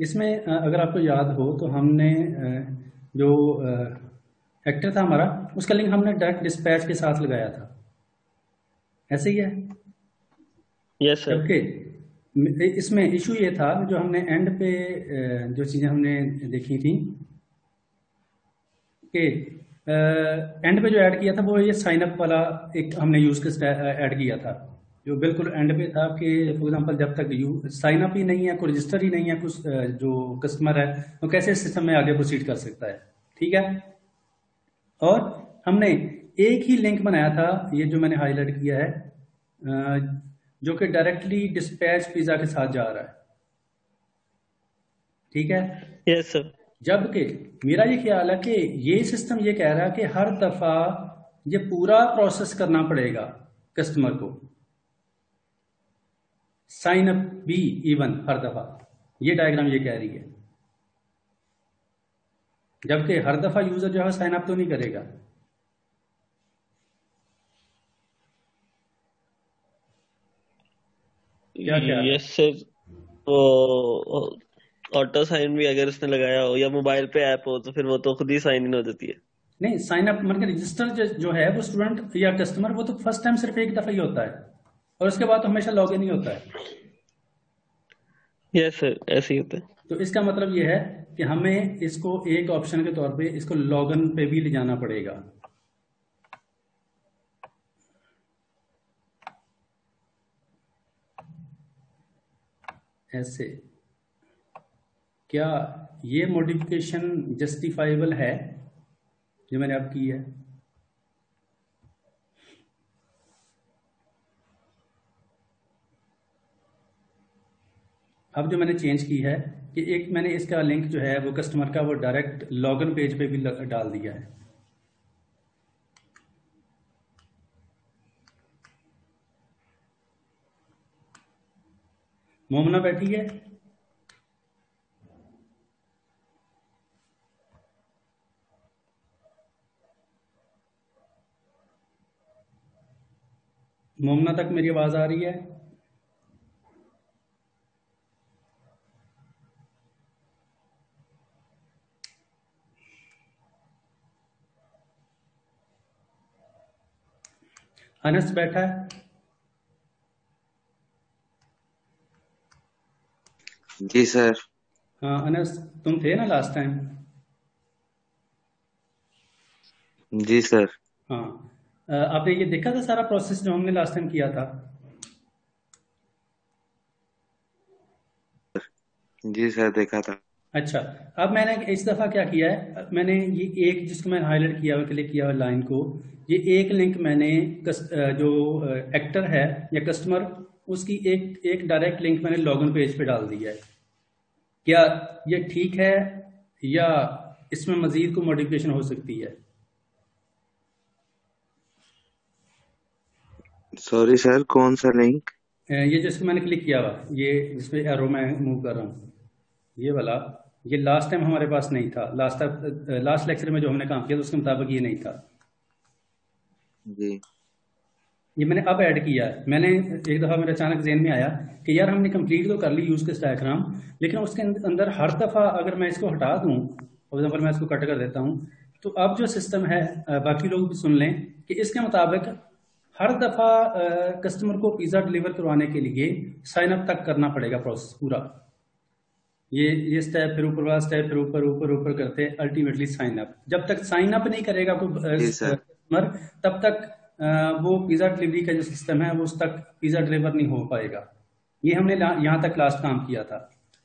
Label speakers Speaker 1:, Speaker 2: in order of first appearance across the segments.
Speaker 1: इसमें अगर आपको याद हो तो हमने जो एक्टर था हमारा, उसका लिंक हमने डायरेक्ट डिस्पैच के साथ लगाया था, ऐसे ही है।
Speaker 2: Yes sir.
Speaker 1: जबकि इसमें इशू ये था, जो हमने एंड पे जो चीज़ें हमने देखी थी कि एंड पे जो ऐड किया था वो ये साइन अप वाला एक हमने यूज़ के ऐड किया था, जो बिल्कुल एंड पे था कि फॉर एग्जांपल जब तक यू साइन अप ही नहीं है, कोई रजिस्टर ही नहीं है, कुछ जो कस्टमर है वो कैसे सिस्टम में आगे प्रोसीड कर सकता है। ठीक है। और हमने एक ही लिंक बनाया था, ये जो मैंने हाईलाइट किया है, जो कि डायरेक्टली डिस्पैच पिज़्ज़ा के साथ जा रहा है। ठीक है।
Speaker 2: Yes sir.
Speaker 1: जबकि मेरा ये ख्याल है कि ये सिस्टम ये कह रहा है कि हर दफा ये पूरा प्रोसेस करना पड़ेगा कस्टमर को, साइन अप भी इवन हर दफा, ये डायग्राम ये कह रही है। जबकि हर दफा यूजर जो है साइन अप तो नहीं करेगा। क्या ख्याल है?
Speaker 2: Yes sir. वो ऑटो साइन भी अगर उसने लगाया हो या मोबाइल पे ऐप हो तो फिर वो तो खुद ही साइन इन हो जाती है।
Speaker 1: नहीं, साइन अप मतलब रजिस्टर जो है वो स्टूडेंट या कस्टमर, वो तो फर्स्ट टाइम सिर्फ एक दफा ही होता है, और उसके बाद तो हमेशा लॉग इन ही होता है।
Speaker 2: यस सर, ऐसे ही होता है।
Speaker 1: तो इसका मतलब ये है कि हमें इसको एक ऑप्शन के तौर पे इसको लॉगिन पे भी ले जाना पड़ेगा। ऐसे क्या ये मॉडिफिकेशन जस्टिफाइबल है जो मैंने अब की है? अब जो मैंने चेंज की है कि एक मैंने इसका लिंक जो है वो कस्टमर का वो डायरेक्ट लॉगिन पेज पे भी डाल दिया है। मोमना बैठी है? मोमना तक मेरी आवाज आ रही है? अनस बैठा है?
Speaker 3: जी सर।
Speaker 1: हाँ अनस, तुम थे ना लास्ट टाइम?
Speaker 3: जी सर।
Speaker 1: हाँ। आपने ये देखा था सारा प्रोसेस जो हमने लास्ट टाइम किया था?
Speaker 3: जी सर, देखा था।
Speaker 1: अच्छा। अब मैंने इस दफ़ा क्या किया है, मैंने ये एक जिसको मैंने हाईलाइट किया हुआ, क्लिक किया हुआ लाइन को, ये एक लिंक मैंने जो एक्टर है या कस्टमर, उसकी एक एक डायरेक्ट लिंक मैंने लॉगिन पेज पे डाल दिया है। क्या ये ठीक है या इसमें मजीद को मॉडिफिकेशन हो सकती है?
Speaker 3: सॉरी सर, कौन सा लिंक?
Speaker 1: ये जिसको मैंने क्लिक किया हुआ, ये जिसपे एरो मैं मूव कर रहा हूँ, ये वाला, ये लास्ट टाइम हमारे पास नहीं था। लास्ट लेक्चर में जो हमने काम किया था उसके मुताबिक ये नहीं था।
Speaker 3: जी।
Speaker 1: ये मैंने अब ऐड किया है। मैंने एक दफ़ा मेरे अचानक ज़हन में आया कि यार हमने कंप्लीट तो कर ली यूज़ केस डायग्राम, लेकिन उसके अंदर हर दफ़ा अगर मैं इसको हटा दूँ, फॉर एग्जाम्पल मैं इसको कट कर देता हूँ, तो अब जो सिस्टम है, बाकी लोग भी सुन लें कि इसके मुताबिक हर दफ़ा कस्टमर को पिज़्ज़ा डिलीवर करवाने के लिए साइन अप तक करना पड़ेगा प्रोसेस पूरा। ये स्टेप, फिर ऊपर वाला स्टेप, फिर ऊपर ऊपर ऊपर करते अल्टीमेटली साइन अप। जब तक साइन अप नहीं करेगा कोई
Speaker 3: जी सर।
Speaker 1: कस्टमर, तब तक वो पिज़्ज़ा डिलीवरी का जो सिस्टम है वो उस तक पिज़्ज़ा डिलीवर नहीं हो पाएगा। ये हमने यहाँ तक लास्ट काम किया था।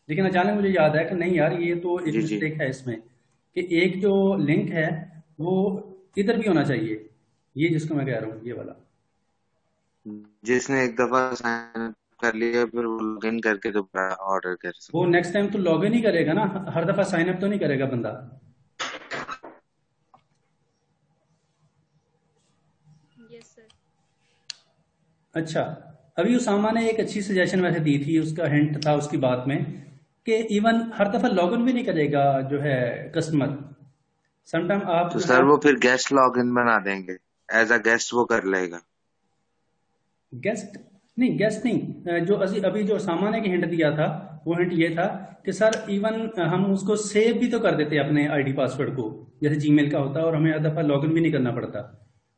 Speaker 1: लेकिन अचानक मुझे याद है कि नहीं यार, ये तो एक
Speaker 3: जी जी।
Speaker 1: मिस्टेक है इसमें, कि एक जो लिंक है वो इधर भी होना चाहिए, ये जिसको मैं कह रहा हूँ, ये वाला।
Speaker 3: जिसने एक दफा साइन अप कर लिया फिर वो लॉग इन करके दोबारा ऑर्डर कर
Speaker 1: वो
Speaker 3: सकता
Speaker 1: नेक्स्ट टाइम तो लॉग इन ही करेगा ना, हर दफ़ा साइन अप तो नहीं करेगा बंदा।
Speaker 4: Yes sir.
Speaker 1: अच्छा। अभी उसामा ने एक अच्छी सजेशन वैसे दी थी, उसका हिंट था उसकी बात में, कि इवन हर दफा लॉगिन भी नहीं करेगा जो है कस्टमर। समटाइम आप
Speaker 3: तो
Speaker 1: जो है
Speaker 3: सर वो फिर गेस्ट लॉग इन बना देंगे। एज अ गेस्ट वो कर लेगा।
Speaker 1: गेस्ट, नहीं गेस नहीं, जो अभी जो सामान ने की हिंट दिया था वो हिंट ये था कि सर इवन हम उसको सेव भी तो कर देते हैं अपने आईडी पासवर्ड को, जैसे जीमेल का होता है, और हमें हर दफा लॉगिन भी नहीं करना पड़ता।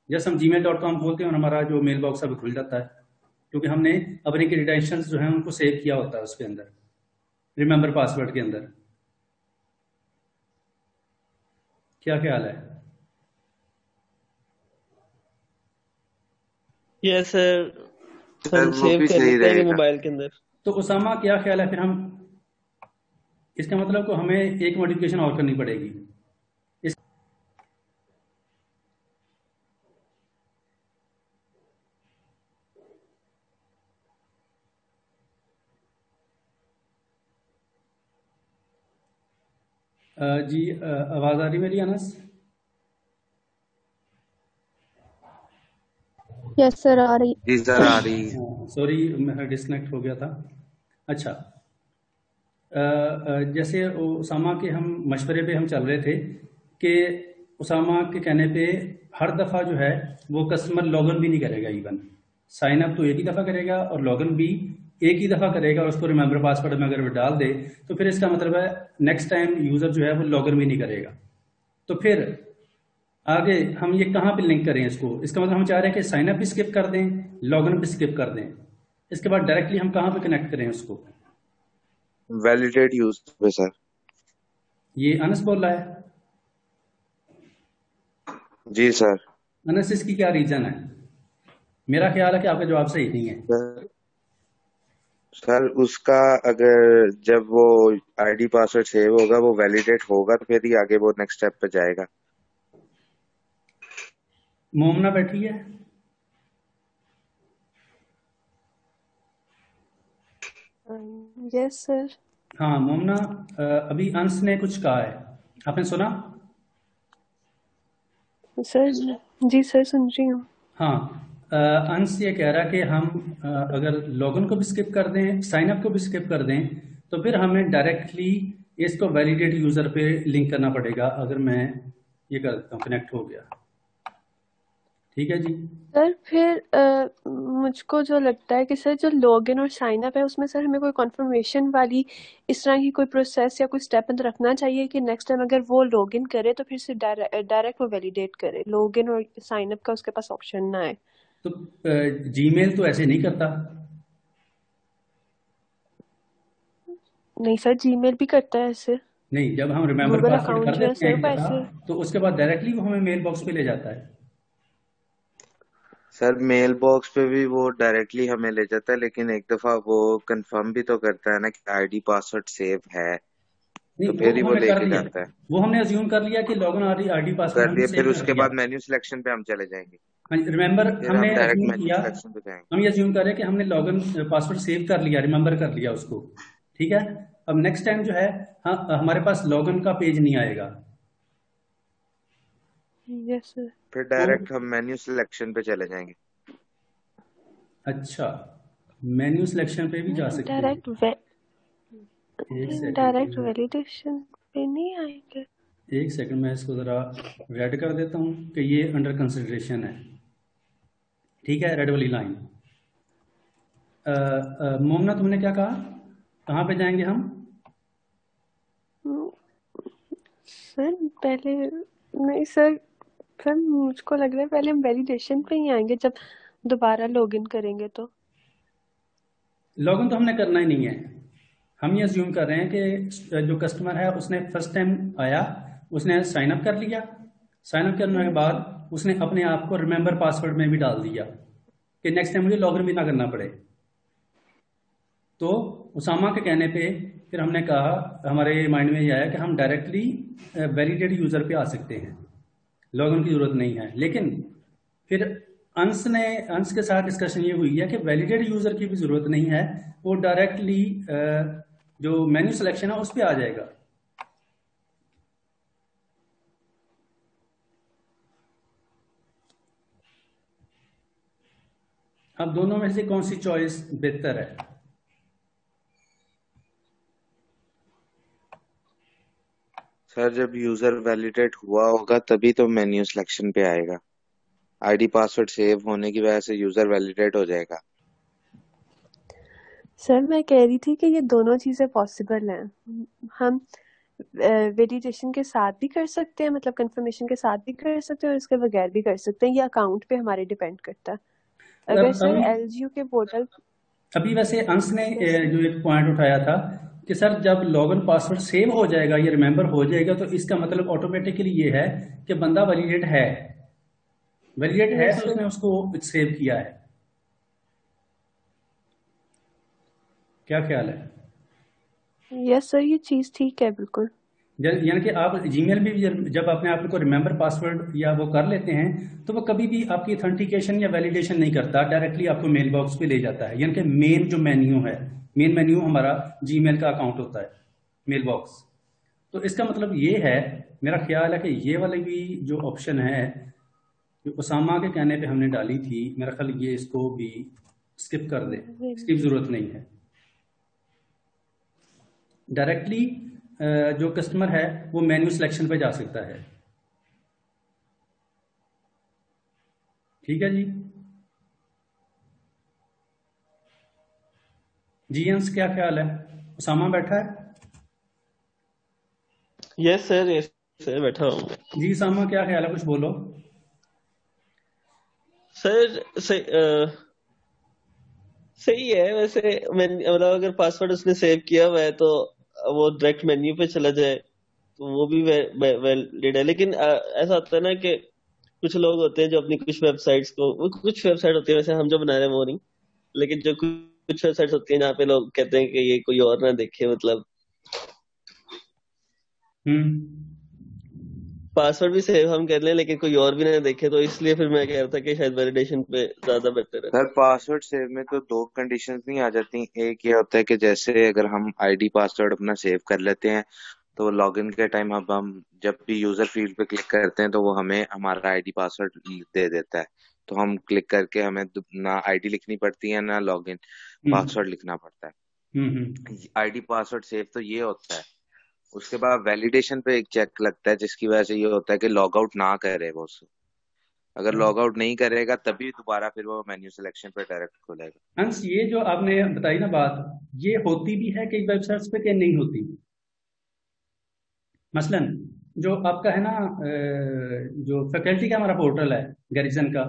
Speaker 1: जैसे हम gmail.com खोलते हैं और हमारा जो मेल बॉक्स है वो खुल जाता है, क्योंकि हमने अपने क्रेडेंशियल्स जो है उनको सेव किया होता है उसके अंदर, रिमेंबर पासवर्ड के अंदर। क्या ख्याल है?
Speaker 2: यस सर,
Speaker 3: सर
Speaker 2: हम
Speaker 3: वो
Speaker 2: सेव
Speaker 3: भी
Speaker 2: कर
Speaker 3: सही
Speaker 2: लेते हैं
Speaker 3: रहेगा।
Speaker 2: मोबाइल के अंदर।
Speaker 1: तो उसामा क्या ख्याल है फिर? हम इसका मतलब को हमें एक मॉडिफिकेशन और करनी पड़ेगी। इस जी आवाज आ रही मेरी अनस?
Speaker 4: यस सर आ रही।
Speaker 3: जी सर आ रही।
Speaker 1: सॉरी मैं डिस्कनेक्ट हो गया था। अच्छा, जैसे उसामा के हम मशवरे पे हम चल रहे थे कि उसामा के कहने पे हर दफ़ा जो है वो कस्टमर लॉगिन भी नहीं करेगा, इवन साइन अप तो एक ही दफ़ा करेगा और लॉगिन भी एक ही दफ़ा करेगा, और उसको रिमेंबर पासवर्ड में अगर वो डाल दे तो फिर इसका मतलब है नेक्स्ट टाइम यूज़र जो है वो लॉगिन भी नहीं करेगा। तो फिर आगे हम ये कहाँ पे लिंक करें इसको? इसका मतलब हम चाह रहे हैं कि साइन अप भी स्किप कर दें, लॉगिन भी स्किप कर दें, इसके बाद डायरेक्टली हम कहाँ पे कनेक्ट करें उसको?
Speaker 3: वैलिडेट यूज पे सर।
Speaker 1: ये अनस बोल रहा है।
Speaker 3: जी सर।
Speaker 1: अनस इसकी क्या रीजन है? मेरा ख्याल है कि आपका जवाब सही नहीं है।
Speaker 3: सर उसका अगर जब वो आईडी पासवर्ड सेव होगा वो वैलिडेट होगा तो फिर ही आगे वो नेक्स्ट स्टेप पे जाएगा।
Speaker 1: मोमना बैठी है।
Speaker 4: Yes sir.
Speaker 1: हाँ मोमना, अभी अंश ने कुछ कहा है, आपने सुना?
Speaker 4: सर जी सर सुन रही हूँ।
Speaker 1: हाँ, अंश ये कह रहा कि हम अगर लॉगिन को भी स्किप कर दें, साइन अप को भी स्किप कर दें, तो फिर हमें डायरेक्टली इसको वैलिडेट यूजर पे लिंक करना पड़ेगा। अगर मैं ये कर देता हूँ, कनेक्ट हो गया, ठीक है जी।
Speaker 4: सर फिर मुझको जो लगता है कि सर जो लॉगिन और साइन अप है उसमें सर हमें कोई कंफर्मेशन वाली इस तरह की कोई प्रोसेस या कोई स्टेप अंदर रखना चाहिए कि नेक्स्ट टाइम अगर वो लॉगिन करे तो फिर से डायरेक्ट वो वैलिडेट करे, लॉगिन और साइन अप का उसके पास ऑप्शन ना है।
Speaker 1: तो जीमेल तो ऐसे नहीं करता।
Speaker 4: नहीं सर, जीमेल भी करता है ऐसे।
Speaker 1: नहीं, जब हम रिमेंबर
Speaker 4: गूगल
Speaker 1: पासवर्ड
Speaker 4: अकाउंट
Speaker 1: कर
Speaker 4: जो है
Speaker 1: देते हैं
Speaker 4: सर
Speaker 1: एक
Speaker 4: वो
Speaker 1: दफा,
Speaker 4: ऐसे।
Speaker 1: तो उसके बाद डायरेक्टली वो हमें मेल बॉक्स पे ले जाता है।
Speaker 3: सर मेल बॉक्स पे भी वो डायरेक्टली हमें ले जाता है, लेकिन एक दफा वो कंफर्म भी तो करता है ना कि आईडी पासवर्ड सेव है,
Speaker 1: नहीं,
Speaker 3: तो
Speaker 1: वो
Speaker 3: फिर ही
Speaker 1: तो
Speaker 3: वो
Speaker 1: हमने कर
Speaker 3: लेके
Speaker 1: लिया,
Speaker 3: जाता है।
Speaker 1: वो हमने अज्यूम कर लिया कि लॉगिन आईडी पासवर्ड
Speaker 3: कर
Speaker 1: हमने
Speaker 3: लिए,
Speaker 1: सेव
Speaker 3: फिर
Speaker 1: कर
Speaker 3: उसके
Speaker 1: लिया।
Speaker 3: बाद मेन्यू सिलेक्शन पे हम चले जाएंगे।
Speaker 1: रिमेंबर
Speaker 3: फिर
Speaker 1: हमने
Speaker 3: हम डायरेक्ट
Speaker 1: अज्यूम
Speaker 3: मेन्यू
Speaker 1: किया,
Speaker 3: सिलेक्शन पे जाएंगे।
Speaker 1: हम ये अज्यूम कर रहे हैं कि हमने लॉगिन पासवर्ड सेव कर लिया, रिमेंबर कर लिया उसको, ठीक है। अब नेक्स्ट टाइम जो है, हाँ, हमारे पास लॉगिन का पेज नहीं आएगा।
Speaker 4: Yes sir.
Speaker 3: फिर
Speaker 1: तो
Speaker 3: डायरेक्ट हम मेन्यू सिलेक्शन पे चले जाएंगे।
Speaker 1: अच्छा, मेन्यू सिलेक्शन पे भी जा सकते हैं। एक
Speaker 4: डायरेक्ट
Speaker 1: सेकंड,
Speaker 4: वैलिडेशन पे नहीं आएंगे।
Speaker 1: एक सेकंड, मैं इसको ज़रा रेड कर देता हूँ कि ये अंडर कंसिडरेशन है, ठीक है, रेड वाली लाइन। मोमना तुमने क्या कहा, कहाँ पे जाएंगे हम?
Speaker 4: सर पहले नहीं सर, फिर मुझको लग रहा है पहले हम वैलिडेशन पे ही आएंगे जब दोबारा लॉगिन करेंगे तो।
Speaker 1: लॉगिन तो हमने करना ही नहीं है। हम ये अज्यूम कर रहे हैं कि जो कस्टमर है उसने फर्स्ट टाइम आया, उसने साइन अप कर लिया, साइन अप करने के बाद उसने अपने आप को रिमेंबर पासवर्ड में भी डाल दिया कि नेक्स्ट टाइम मुझे लॉगिन भी ना करना पड़े। तो उसामा के कहने पे फिर हमने कहा, हमारे माइंड में ये आया कि हम डायरेक्टली वैलिडेट यूजर पे आ सकते हैं, लॉगिन की जरूरत नहीं है। लेकिन फिर अंश के साथ डिस्कशन ये हुई है कि वैलिडेट यूजर की भी जरूरत नहीं है, वो डायरेक्टली जो मेन्यू सिलेक्शन है उस पर आ जाएगा। अब दोनों में से कौन सी चॉइस बेहतर है?
Speaker 3: सर जब यूजर वैलिडेट हुआ होगा तभी तो मेन्यू सिलेक्शन पे आएगा। आईडी पासवर्ड सेव होने की वजह से यूजर वैलिडेट हो जाएगा।
Speaker 4: सर मैं कह रही थी कि ये दोनों चीज़ें पॉसिबल हैं। हम वेलिडेशन के साथ भी कर सकते हैं, मतलब कंफर्मेशन के साथ भी कर सकते हैं और इसके बगैर भी कर सकते हैं। ये अकाउंट पे हमारे डिपेंड करता है। अगर सर
Speaker 1: अभी
Speaker 4: एलजीयू के पोर्टल
Speaker 1: अभी वैसे अंश ने जो एक पॉइंट उठाया था कि सर जब लॉगिन पासवर्ड सेव हो जाएगा, ये रिमेंबर हो जाएगा, तो इसका मतलब ऑटोमेटिकली ये है कि बंदा वैलिडेट है। वैलिडेट है
Speaker 4: यस
Speaker 1: तो
Speaker 4: सर।
Speaker 1: उसने उसको सेव किया है। क्या ख्याल है?
Speaker 4: यस सर, ये चीज़ ठीक है बिल्कुल।
Speaker 1: यानी कि आप जीमेल में भी जब अपने आप को रिमेंबर पासवर्ड या वो कर लेते हैं, तो वो कभी भी आपकी ऑथेंटिकेशन या वैलिडेशन नहीं करता, डायरेक्टली आपको मेल बॉक्स पे ले जाता है। यानी कि मेन जो मेन्यू है, मेन मेन्यू हमारा जीमेल का अकाउंट होता है, मेल बॉक्स। तो इसका मतलब ये है, मेरा ख्याल है कि ये वाली भी जो ऑप्शन है, जो उसामा के कहने पे हमने डाली थी, मेरा ख्याल ये इसको भी स्किप कर दे, इसकी भी जरूरत नहीं है। डायरेक्टली जो कस्टमर है वो मेन्यू सिलेक्शन पे जा सकता है। ठीक है जी। जी अंश, क्या ख्याल है? उसामा बैठा है?
Speaker 2: यस सर बैठा हूँ मैं।
Speaker 1: जी उसामा, क्या ख्याल है? कुछ बोलो।
Speaker 2: सर सही है वैसे। मैं मतलब अगर पासवर्ड उसने सेव किया हुआ है तो वो डायरेक्ट मेन्यू पे चला जाए तो वो भी वैलिड है। लेकिन ऐसा होता है ना कि कुछ लोग होते हैं जो अपनी कुछ वेबसाइट्स को, वो कुछ वेबसाइट होती है वैसे हम जो बना रहे हैं वो नहीं, लेकिन जो कुछ वेबसाइट्स होती हैं जहाँ पे लोग कहते हैं कि ये कोई और ना देखे, मतलब
Speaker 1: हम्म।
Speaker 2: पासवर्ड भी सेव हम कर लें लेकिन कोई और भी ना देखे, तो इसलिए फिर मैं कह रहा था कि शायद वैलिडेशन पे ज्यादा बेटर है।
Speaker 3: सर पासवर्ड सेव में तो दो कंडीशंस नहीं आ जाती। एक ये होता है कि जैसे अगर हम आईडी पासवर्ड अपना सेव कर लेते हैं तो लॉगिन के टाइम अब हम जब भी यूजर फील्ड पे क्लिक करते हैं तो वो हमें हमारा आईडी पासवर्ड दे देता है। तो हम क्लिक करके हमें ना आईडी लिखनी पड़ती है ना लॉगिन
Speaker 1: हम्म।
Speaker 3: पासवर्ड लिखना पड़ता है।
Speaker 1: हम्म।
Speaker 3: आईडी पासवर्ड सेव तो ये होता है। उसके बाद वैलिडेशन पे एक चेक लगता है जिसकी वजह से ये होता है कि लॉग आउट ना करे वो उससे। अगर लॉग आउट नहीं करेगा तभी दोबारा फिर वो मेन्यू सिलेक्शन पे डायरेक्ट खुलेगा।
Speaker 1: अंश, ये जो आपने बताई ना बात, ये होती भी है कई वेबसाइट्स पे कि नहीं होती? मसलन जो आपका है ना, जो फैकल्टी का हमारा पोर्टल है गैरिसन का,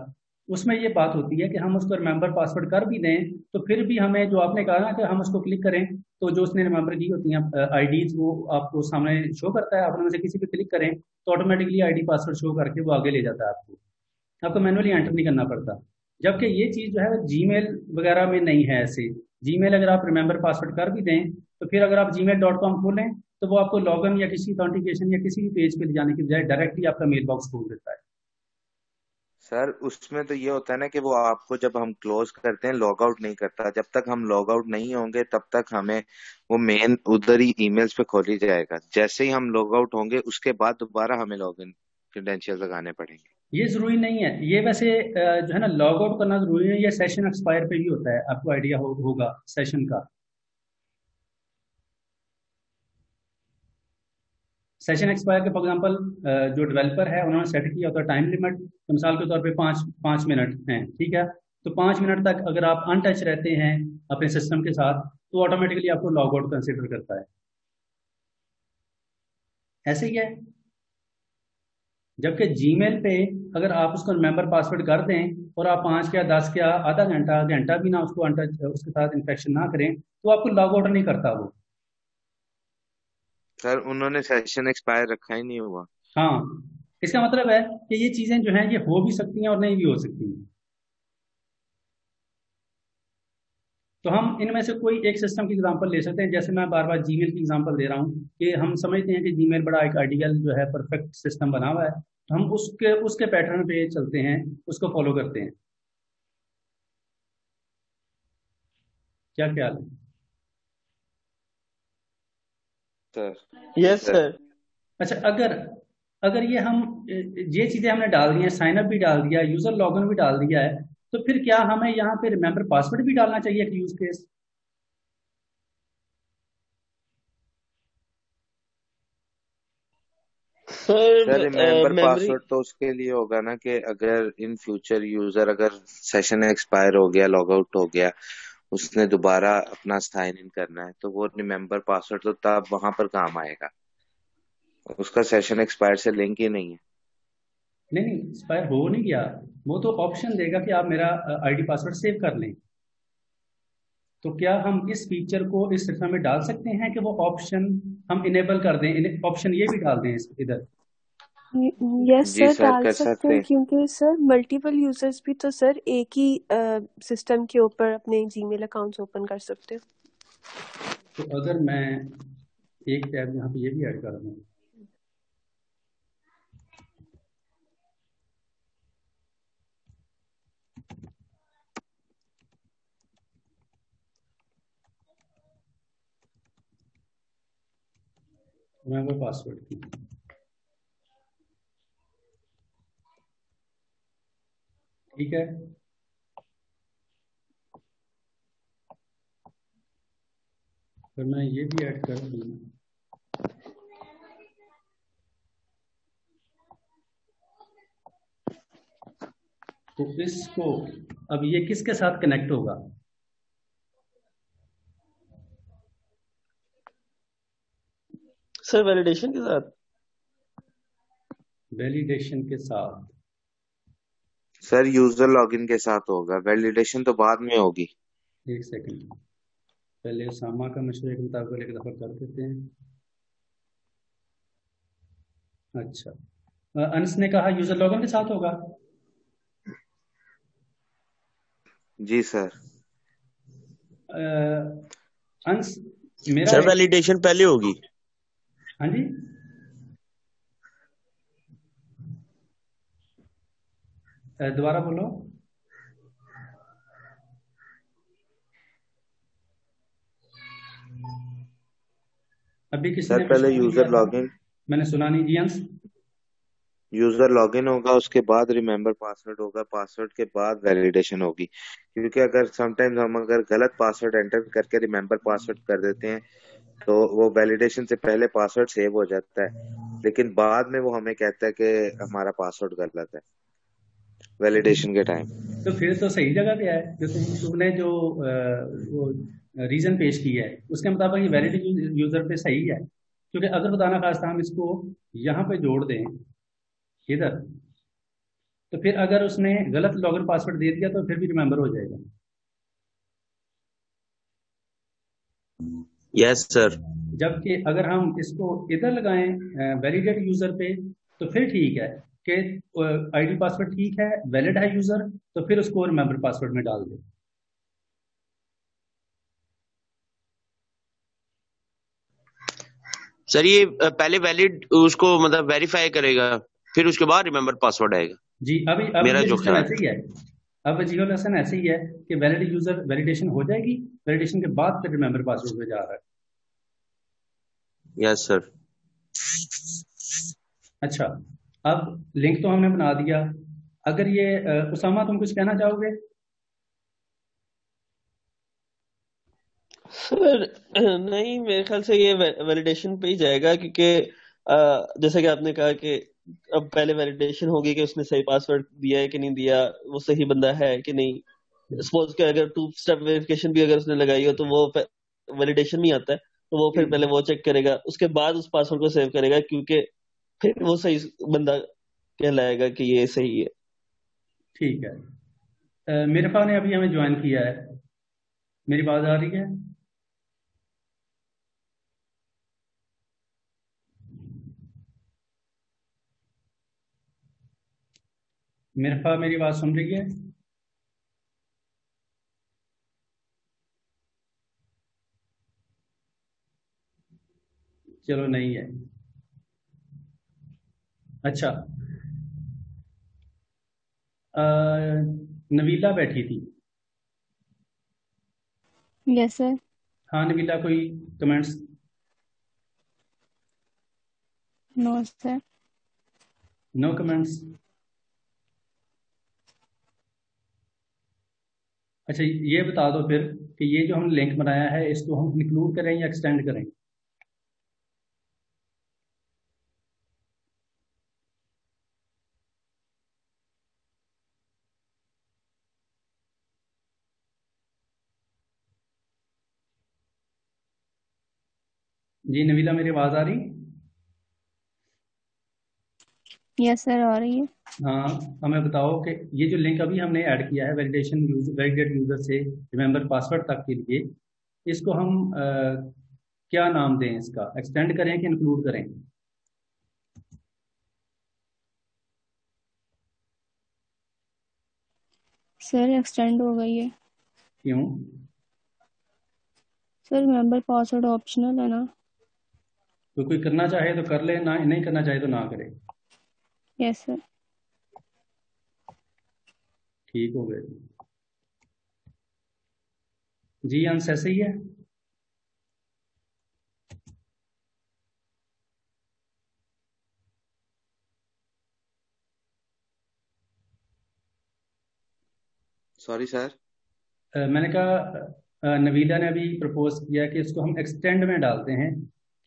Speaker 1: उसमें ये बात होती है कि हम उसको रिमेंबर पासवर्ड कर भी दें तो फिर भी हमें, जो आपने कहा ना कि हम उसको क्लिक करें तो जो उसने रिमेंबर की होती हैं आईडीज, वो आपको सामने शो करता है। आप उनमें से किसी पे क्लिक करें तो ऑटोमेटिकली आईडी पासवर्ड शो करके वो आगे ले जाता है आपको। आपको मैनुअली एंटर नहीं करना पड़ता। जबकि ये चीज़ जो है जीमेल वगैरह में नहीं है ऐसे। जीमेल अगर आप रिमेंबर पासवर्ड कर भी दें तो फिर अगर आप gmail.com खोलें तो वो आपको लॉगिन या किसी ऑथेंटिकेशन या किसी भी पेज पे ले जाने की बजाय डायरेक्टली आपका मेल बॉक्स खोल देता है।
Speaker 3: सर उसमें तो ये होता है ना कि वो आपको जब हम क्लोज करते हैं लॉग आउट नहीं करता। जब तक हम लॉग आउट नहीं होंगे तब तक हमें वो मेन उधर ही ईमेल्स पे खोल ही जाएगा। जैसे ही हम लॉग आउट होंगे उसके बाद दोबारा हमें लॉगिन क्रेडेंशियल लगाने पड़ेंगे।
Speaker 1: ये जरूरी नहीं है। ये वैसे जो है ना, लॉग आउट करना जरूरी है, ये सेशन एक्सपायर पे भी होता है। आपको आइडिया होगा सेशन का। सेशन एक्सपायर के फॉर एग्जांपल जो डेवलपर है उन्होंने सेट किया होता है टाइम लिमिट, तो मिसाल के तौर पे 5 मिनट है, ठीक है। तो 5 मिनट तक अगर आप अनटच रहते हैं अपने सिस्टम के साथ तो ऑटोमेटिकली आपको लॉग आउट कंसिडर करता है। ऐसे ही है। जबकि जीमेल पे अगर आप उसको रिमेंबर पासवर्ड कर दें और आप 5 या 10 या आधा घंटा घंटा भी ना उसको अनटच उसके साथ इंफेक्शन ना करें तो आपको लॉग आउट नहीं करता वो।
Speaker 3: सर उन्होंने सेशन एक्सपायर रखा ही नहीं हुआ।
Speaker 1: हाँ, इसका मतलब है कि ये चीजें जो हैं ये हो भी सकती हैं और नहीं भी हो सकती हैं। तो हम इनमें से कोई एक सिस्टम की एग्जांपल ले सकते हैं। जैसे मैं बार बार जीमेल की एग्जांपल दे रहा हूँ कि हम समझते हैं कि जीमेल बड़ा एक आइडियल जो है परफेक्ट सिस्टम बना हुआ है, तो हम उसके उसके पैटर्न पे चलते हैं, उसको फॉलो करते हैं। क्या ख्याल है?
Speaker 3: सर जी
Speaker 2: यस
Speaker 3: सर।
Speaker 2: सर।
Speaker 1: अच्छा, अगर अगर ये हम ये चीजें हमने डाल दी हैं, साइन अप भी डाल दिया, यूजर लॉगिन भी डाल दिया है, तो फिर क्या हमें यहाँ पे रिमेंबर पासवर्ड भी डालना चाहिए कि use case?
Speaker 3: Sir remember
Speaker 2: memory.
Speaker 3: Password तो उसके लिए होगा ना कि अगर इन फ्यूचर यूजर अगर सेशन एक्सपायर हो गया लॉग आउट हो गया उसने दोबारा अपना साइन इन करना है, तो वो रिमेम्बर पासवर्ड तो तब वहां पर काम आएगा। उसका सेशन एक्सपायर से लिंक ही नहीं है।
Speaker 1: नहीं नहीं, एक्सपायर हो नहीं गया। वो तो ऑप्शन देगा कि आप मेरा आईडी पासवर्ड सेव कर लें। तो क्या हम इस फीचर को इस सिस्टम में डाल सकते हैं कि वो ऑप्शन हम इनेबल कर दें, ऑप्शन ये भी डाल दें इधर?
Speaker 4: यस
Speaker 3: जी
Speaker 4: सर,
Speaker 3: सर,
Speaker 4: डाल
Speaker 3: कर
Speaker 4: सकते
Speaker 3: सकते
Speaker 4: हैं,
Speaker 3: हैं।
Speaker 4: क्योंकि सर मल्टीपल यूजर्स भी तो सर एक ही सिस्टम के ऊपर अपने जीमेल अकाउंट्स ओपन कर सकते हैं।
Speaker 1: तो अगर मैं एक टैब यहाँ पे ये भी ऐड कर दूँ, रिमेम्बर पासवर्ड की, ठीक है। फिर मैं ये भी ऐड कर दूँ, तो इसको अब ये किसके साथ कनेक्ट होगा?
Speaker 2: सर वैलिडेशन के साथ।
Speaker 1: वैलिडेशन के साथ।
Speaker 3: सर यूजर लॉगिन के साथ होगा, वैलिडेशन तो बाद में होगी।
Speaker 1: एक सेकंड, पहले सामा का मशवरे के मुताबिक एक दफा कर देते हैं। अच्छा, अंश ने कहा यूजर लॉगिन के साथ होगा।
Speaker 3: जी सर।
Speaker 1: अंश, मेरा
Speaker 5: सर वैलिडेशन पहले होगी।
Speaker 1: हाँ जी, दोबारा बोलो। अभी किसी
Speaker 3: सर
Speaker 1: ने
Speaker 3: पहले
Speaker 1: मशवरा दिया
Speaker 3: यूजर
Speaker 1: था,
Speaker 3: लॉगिन,
Speaker 1: मैंने सुना नहीं जी अंश।
Speaker 3: यूजर लॉगिन होगा, उसके बाद रिमेम्बर पासवर्ड होगा, पासवर्ड के बाद वैलिडेशन होगी। क्योंकि अगर समटाइम्स हम अगर गलत पासवर्ड एंटर करके रिमेम्बर पासवर्ड कर देते हैं, तो वो वैलिडेशन से पहले पासवर्ड सेव हो जाता है, लेकिन बाद में वो हमें कहता है कि हमारा पासवर्ड गलत है वैलिडेशन के टाइम।
Speaker 1: तो फिर तो सही जगह पे है, जो तुमने जो वो रीजन पेश किया है उसके मुताबिक ये वैलिड यूजर पे सही है। क्योंकि अगर खुदा ना खास्ता हम इसको यहाँ पे जोड़ दें इधर, तो फिर अगर उसने गलत लॉगिन पासवर्ड दे दिया तो फिर भी रिमेम्बर हो जाएगा।
Speaker 5: Yes sir.
Speaker 1: जबकि अगर हम इसको इधर लगाएं वैलिडेट यूजर पे, तो फिर ठीक है कि आईडी पासवर्ड ठीक है, वैलिड है यूजर, तो फिर उसको रिमेम्बर पासवर्ड में डाल दे।
Speaker 5: सर ये पहले वैलिड उसको मतलब वेरीफाई करेगा, फिर उसके बाद रिमेम्बर पासवर्ड आएगा।
Speaker 1: जी, अभी
Speaker 5: मेरा
Speaker 1: ये
Speaker 5: जो
Speaker 1: सिस्टम
Speaker 5: ख्याल।
Speaker 1: ऐसे ही है। अब जियो लेसन ऐसे ही है कि वैलिड यूजर वैलिडेशन हो जाएगी, वैलिडेशन के बाद फिर रिमेम्बर पासवर्ड पे जा रहा है।
Speaker 5: Yes sir.
Speaker 1: अच्छा, अब लिंक तो हमने बना दिया। अगर ये उसामा, तुम कुछ कहना चाहोगे?
Speaker 2: सर नहीं, मेरे ख्याल से ये वैलिडेशन पे ही जाएगा, क्योंकि जैसा कि आपने कहा कि अब पहले वैलिडेशन होगी कि उसने सही पासवर्ड दिया है कि नहीं दिया, वो सही बंदा है कि नहीं। सपोज कि अगर टू स्टेप वेरिफिकेशन भी अगर उसने लगाई हो तो वो वैलिडेशन नहीं आता है, तो वो फिर पहले वो चेक करेगा, उसके बाद उस पासवर्ड को सेव करेगा, क्योंकि फिर वो सही बंदा कहलाएगा कि ये सही है।
Speaker 1: ठीक है। मिरफा ने अभी हमें ज्वाइन किया है, मेरी बात आ रही है? मिरफा मेरी बात सुन रही है? चलो, नहीं है। अच्छा, नवीला बैठी थी।
Speaker 6: Yes sir.
Speaker 1: हाँ नवीला, कोई comments?
Speaker 6: No sir.
Speaker 1: No comments. अच्छा, ये बता दो फिर कि ये जो हम लिंक बनाया है इसको हम इंक्लूड करें या एक्सटेंड करें? जी नवीला, मेरी आवाज आ रही?
Speaker 6: यस सर, आ रही है।
Speaker 1: हाँ, हमें बताओ कि ये जो लिंक अभी हमने ऐड किया है वैलिडेट यूजर से रिमेंबर पासवर्ड तक के लिए, इसको हम क्या नाम दें? इसका एक्सटेंड करें कि इंक्लूड करें?
Speaker 6: सर एक्सटेंड हो गई है।
Speaker 1: क्यों?
Speaker 6: सर रिमेंबर पासवर्ड ऑप्शनल है ना।
Speaker 1: तो कोई करना चाहे तो कर ले, ना नहीं करना चाहे तो ना करे।
Speaker 6: Yes sir.
Speaker 1: ठीक हो गया जी, अंश ऐसे ही है।
Speaker 3: Sorry sir.
Speaker 1: मैंने कहा नवीला ने अभी प्रपोज किया कि इसको हम एक्सटेंड में डालते हैं,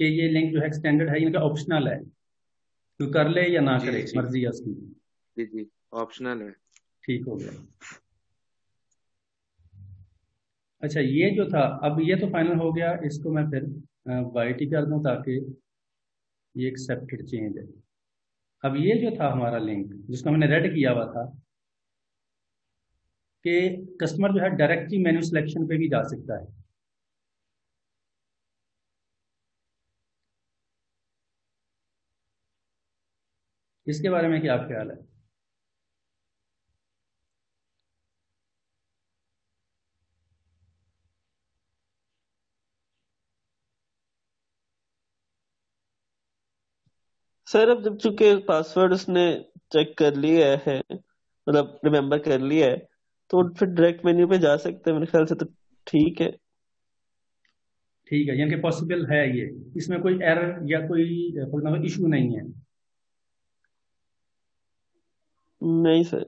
Speaker 1: कि ये लिंक जो है एक्सटेंडेड है, इनका ऑप्शनल है, तो कर ले या ना
Speaker 3: जी
Speaker 1: करे,
Speaker 3: जी
Speaker 1: मर्जी है उसकी।
Speaker 3: जी जी, ऑप्शनल है।
Speaker 1: ठीक हो गया। अच्छा, ये जो था, अब ये तो फाइनल हो गया, इसको मैं फिर वाइट ही कर दूं ताकि ये एक्सेप्टेड चेंज है। अब ये जो था हमारा लिंक जिसको हमने रेड किया हुआ था, कि कस्टमर जो है डायरेक्टली मेन्यू सिलेक्शन पे भी जा सकता है। इसके बारे में क्या ख्याल है?
Speaker 2: सर अब जब चूंकि पासवर्ड उसने चेक कर लिया है, मतलब रिमेम्बर कर लिया है, तो फिर डायरेक्ट मेन्यू पे जा सकते हैं मेरे ख्याल से, तो ठीक है।
Speaker 1: ठीक है, यानी कि पॉसिबल है ये, इसमें कोई एरर या कोई फॉर एग्जाम्पल इशू नहीं है।
Speaker 2: नहीं सर।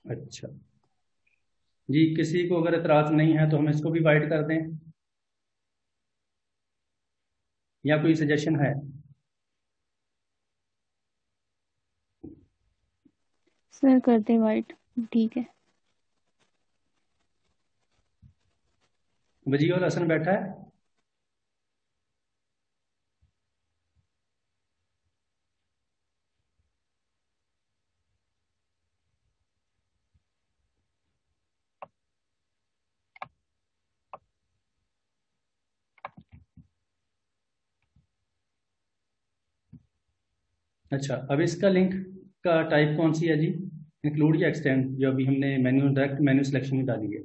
Speaker 1: अच्छा जी, किसी को अगर एतराज नहीं है तो हम इसको भी वाइट कर दें, या कोई सजेशन है?
Speaker 6: सर करते वाइट, ठीक है।
Speaker 1: वजी और हसन बैठा है। अच्छा, अब इसका लिंक का टाइप कौन सी है जी? इंक्लूड या एक्सटेंड, जो अभी हमने मेन्यू डायरेक्ट मेन्यू सिलेक्शन में डाली है?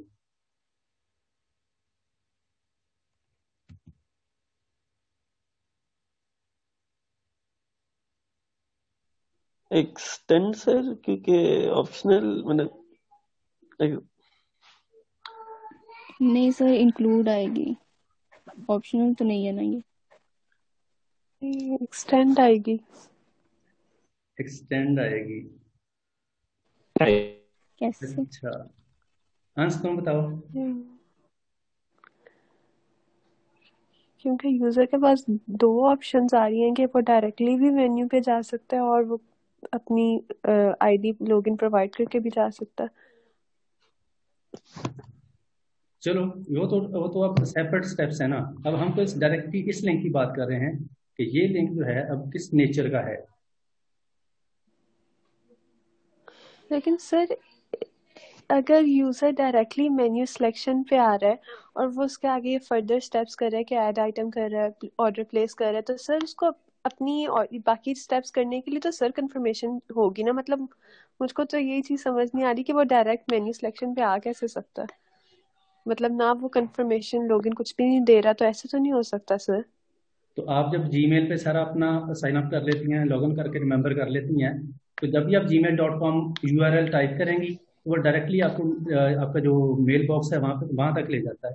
Speaker 2: एक्सटेंड सर, क्योंकि ऑप्शनल मैंने
Speaker 6: नहीं सर, इंक्लूड आएगी, ऑप्शनल तो नहीं है ना ये।
Speaker 4: एक्सटेंड आएगी।
Speaker 1: एक्सटेंड आएगी।
Speaker 6: कैसे?
Speaker 1: अच्छा, अंश तुम बताओ।
Speaker 4: क्योंकि यूजर के पास दो ऑप्शंस आ रही हैं कि वो डायरेक्टली भी मेन्यू पे जा सकता है और वो अपनी आईडी लॉगिन प्रोवाइड करके भी जा सकता है।
Speaker 1: चलो, वो तो अब सेपरेट स्टेप्स है ना। अब हम तो इस डायरेक्टली इस लिंक की बात कर रहे हैं कि ये लिंक जो है अब किस नेचर का है।
Speaker 4: लेकिन सर, अगर यूजर डायरेक्टली मेन्यू सिलेक्शन पे आ रहा है और वो उसके आगे फर्दर स्टेप्स कर रहा है कि ऐड आइटम कर रहा है, ऑर्डर प्लेस कर रहा है, तो सर उसको अपनी और बाकी स्टेप्स करने के लिए तो सर कंफर्मेशन होगी ना। मतलब मुझको तो यही चीज समझ नहीं आ रही कि वो डायरेक्ट मेन्यू सिलेक्शन पे आ कैसे सकता है। मतलब ना वो कंफर्मेशन लॉगिन कुछ भी नहीं दे रहा, तो ऐसे तो नहीं हो सकता सर।
Speaker 1: तो आप जब जीमेल पे सारा अपना साइन अप कर लेती हैं, लॉगिन करके रिमेंबर कर लेती हैं, तो जब भी आप gmail.com URL टाइप करेंगी तो वो डायरेक्टली आपको आपका जो मेल बॉक्स है वहां तक ले जाता है।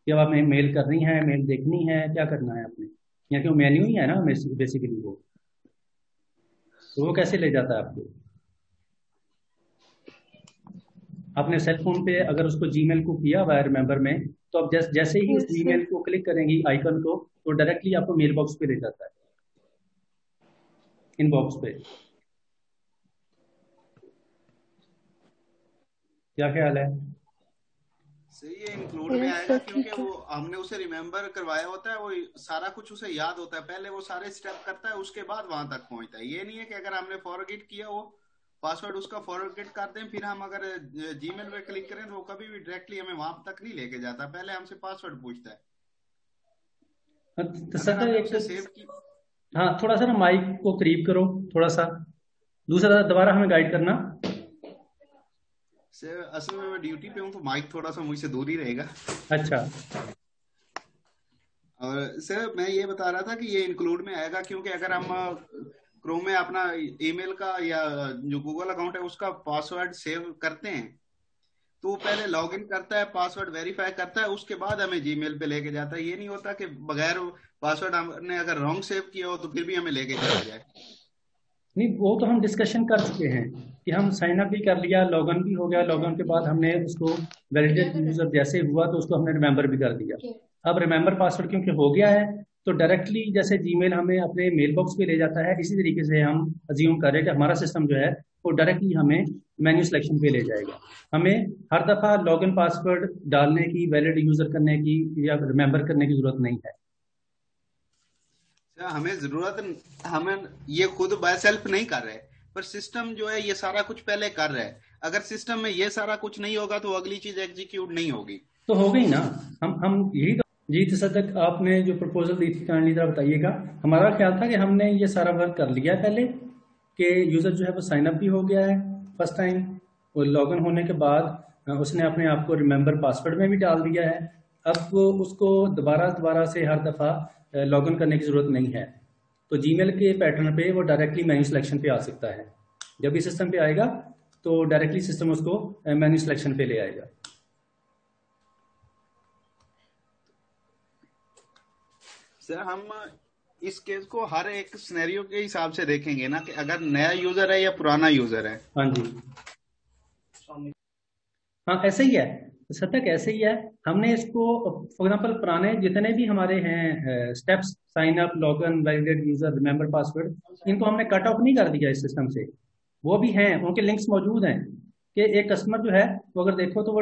Speaker 1: कि अब आपने मेल करनी है, मेल देखनी है, क्या करना है आपने, या कि वो मेन्यू ही है ना बेसिकली वो, तो वो कैसे ले जाता है आपको? आपने सेल फोन पे अगर उसको जीमेल को किया हुआ है रिमेंबर में, तो आप जैसे ही उस
Speaker 4: यस सर।
Speaker 1: जीमेल को क्लिक करेंगी आइकन को, तो डायरेक्टली आपको मेल बॉक्स पे ले जाता है, इनबॉक्स पे। क्या ख्याल है?
Speaker 7: सही, ये इंक्लूड में
Speaker 4: यस
Speaker 7: आएगा
Speaker 4: सर
Speaker 7: क्योंकि
Speaker 4: ठीक है।
Speaker 7: वो हमने उसे रिमेम्बर करवाया होता है, वो सारा कुछ उसे याद होता है, पहले वो सारे स्टेप करता है उसके बाद वहां तक पहुंचता है। ये नहीं है कि अगर हमने फॉरगेट किया वो पासवर्ड उसका फॉरगेट कर दें, फिर हम अगर जीमेल पे क्लिक करें तो वो कभी भी डायरेक्टली हमें वहां तक नहीं लेके जाता, पहले हमसे पासवर्ड पूछता है।
Speaker 1: तो
Speaker 7: अगर
Speaker 1: सर
Speaker 7: हमने
Speaker 1: एक
Speaker 7: उसे सेव की।
Speaker 1: हाँ, थोड़ा सा ना माइक को करीब करो थोड़ा सा, दूसरा दोबारा हमें गाइड करना।
Speaker 7: सर असल में मैं ड्यूटी पे हूँ तो माइक थोड़ा सा मुझसे दूर ही रहेगा।
Speaker 1: अच्छा,
Speaker 7: और सर मैं ये बता रहा था कि ये इंक्लूड में आएगा क्योंकि अगर हम क्रोम में अपना ईमेल का या जो गूगल अकाउंट है उसका पासवर्ड सेव करते हैं तो वो पहले लॉगिन करता है, पासवर्ड वेरीफाई करता है, उसके बाद हमें जीमेल पे लेके जाता है। ये नहीं होता कि बगैर पासवर्ड हमने अगर रॉन्ग सेव किया हो तो फिर भी हमें लेके चला जाए।
Speaker 1: नहीं वो तो हम डिस्कशन कर चुके हैं कि हम साइन अप भी कर लिया, लॉगिन भी हो गया, लॉगिन के बाद हमने उसको वैलिडेट यूजर जैसे हुआ तो उसको हमने रिमेंबर भी कर दिया। अब रिमेंबर पासवर्ड क्योंकि हो गया है तो डायरेक्टली जैसे जीमेल हमें अपने मेल बॉक्स पे ले जाता है, इसी तरीके से हम अज्यूम करें कि हमारा सिस्टम जो है वो डायरेक्टली हमें मेन्यू सिलेक्शन पे ले जाएगा। हमें हर दफा लॉगिन पासवर्ड डालने की, वैलिड यूजर करने की या रिमेंबर करने की जरूरत नहीं है।
Speaker 7: हमें जरूरत, हमें ये खुद बाय सेल्फ नहीं कर रहे, पर सिस्टम जो है ये सारा कुछ पहले कर रहा है। अगर सिस्टम में ये सारा कुछ नहीं होगा तो अगली चीज एग्जीक्यूट नहीं होगी।
Speaker 1: तो हो गई ना, हम यही तो। जी तसद्दुक, आपने जो प्रपोजल दी थी काइंडली जरा बताइएगा। हमारा ख्याल था कि हमने ये सारा वर्क कर लिया है पहले, कि यूजर जो है वो साइन अप भी हो गया है फर्स्ट टाइम, वो लॉगिन होने के बाद उसने अपने आप को रिमेंबर पासवर्ड में भी डाल दिया है। अब वो उसको दोबारा से हर दफा लॉगिन करने की जरूरत नहीं है। तो जीमेल के पैटर्न पे वो डायरेक्टली मेन्यू सिलेक्शन पे आ सकता है। जब भी सिस्टम पे आएगा तो डायरेक्टली सिस्टम उसको मेन्यू सिलेक्शन पे ले आएगा।
Speaker 7: सर हम इस केस को हर एक सिनेरियो के हिसाब से देखेंगे ना, कि अगर नया यूजर है या पुराना यूजर है।
Speaker 1: हाँ जी, हाँ ऐसे ही है, सद तक ऐसे ही है। हमने इसको फॉर एग्जांपल पुराने जितने भी हमारे हैं steps, sign up, login, validate user, remember password, इनको हमने कट ऑफ नहीं कर दिया इस सिस्टम से। वो भी हैं, उनके लिंक्स मौजूद हैं कि एक कस्टमर जो है वो अगर देखो तो वो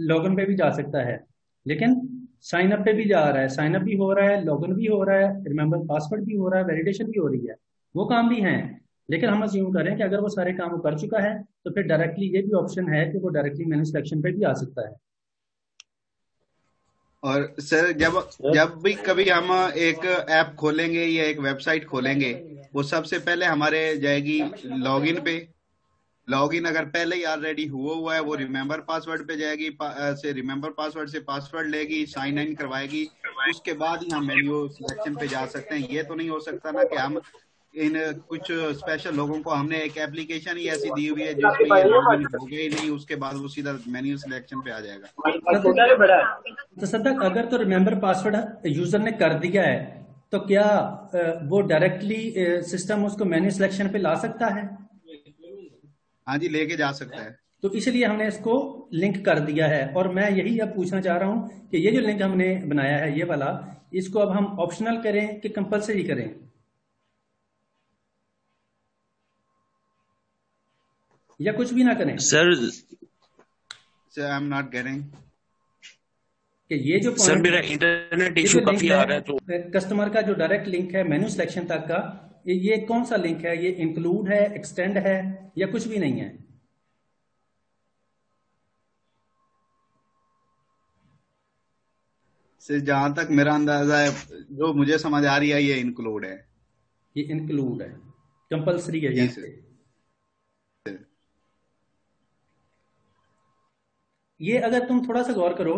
Speaker 1: लॉगिन पे भी जा सकता है, लेकिन साइन अप पे भी जा रहा है, साइन अप भी हो रहा है, लॉगिन भी हो रहा है, रिमेंबर पासवर्ड भी हो रहा है, वैलिडेशन भी हो रही है, वो काम भी हैं। लेकिन हम अज्यूम करें कि अगर वो सारे काम वो कर चुका है तो फिर डायरेक्टली ये भी ऑप्शन है कि वो डायरेक्टली मेन्यू सिलेक्शन पे भी आ सकता है।
Speaker 7: और सर जब भी कभी हम एक ऐप खोलेंगे या एक वेबसाइट खोलेंगे, वो सबसे पहले हमारे जाएगी लॉगिन पे। लॉगिन अगर पहले ही ऑलरेडी हुआ है वो रिमेंबर पासवर्ड पे जाएगी, से रिमेंबर पासवर्ड से पासवर्ड लेगी, साइन इन करवाएगी, उसके बाद ही हम मेन्यू सिलेक्शन पे जा सकते हैं। ये तो नहीं हो सकता ना कि हम इन कुछ स्पेशल लोगों को हमने एक एप्लीकेशन ही ऐसी दी हुई है जिसमें ये लॉगिन हो गया ही नहीं, उसके बाद वो सीधा मेन्यू सिलेक्शन पे आ जाएगा।
Speaker 1: तो सदक अगर तो रिमेंबर पासवर्ड यूजर ने कर दिया है तो क्या वो डायरेक्टली सिस्टम उसको मेन्यू सिलेक्शन पे ला सकता है?
Speaker 7: हाँ जी, लेके जा सकता है।
Speaker 1: तो इसलिए हमने इसको लिंक कर दिया है। और मैं यही अब पूछना चाह रहा हूं कि ये जो लिंक हमने बनाया है ये वाला, इसको अब हम ऑप्शनल करें कि कंपलसरी करें? या कुछ भी ना करें?
Speaker 5: Sir
Speaker 7: I am not getting
Speaker 1: कि ये जो
Speaker 5: सर मेरा इंटरनेट इशू काफी आ रहा है, तो
Speaker 1: कस्टमर का जो डायरेक्ट लिंक है मेन्यू सिलेक्शन तक का, ये कौन सा लिंक है? ये इंक्लूड है, एक्सटेंड है, या कुछ भी नहीं है?
Speaker 7: सर जहां तक मेरा अंदाजा है, जो मुझे समझ आ रही है, ये इंक्लूड है।
Speaker 1: ये इंक्लूड है, कंपलसरी है यहाँ पे। ये अगर तुम थोड़ा सा गौर करो,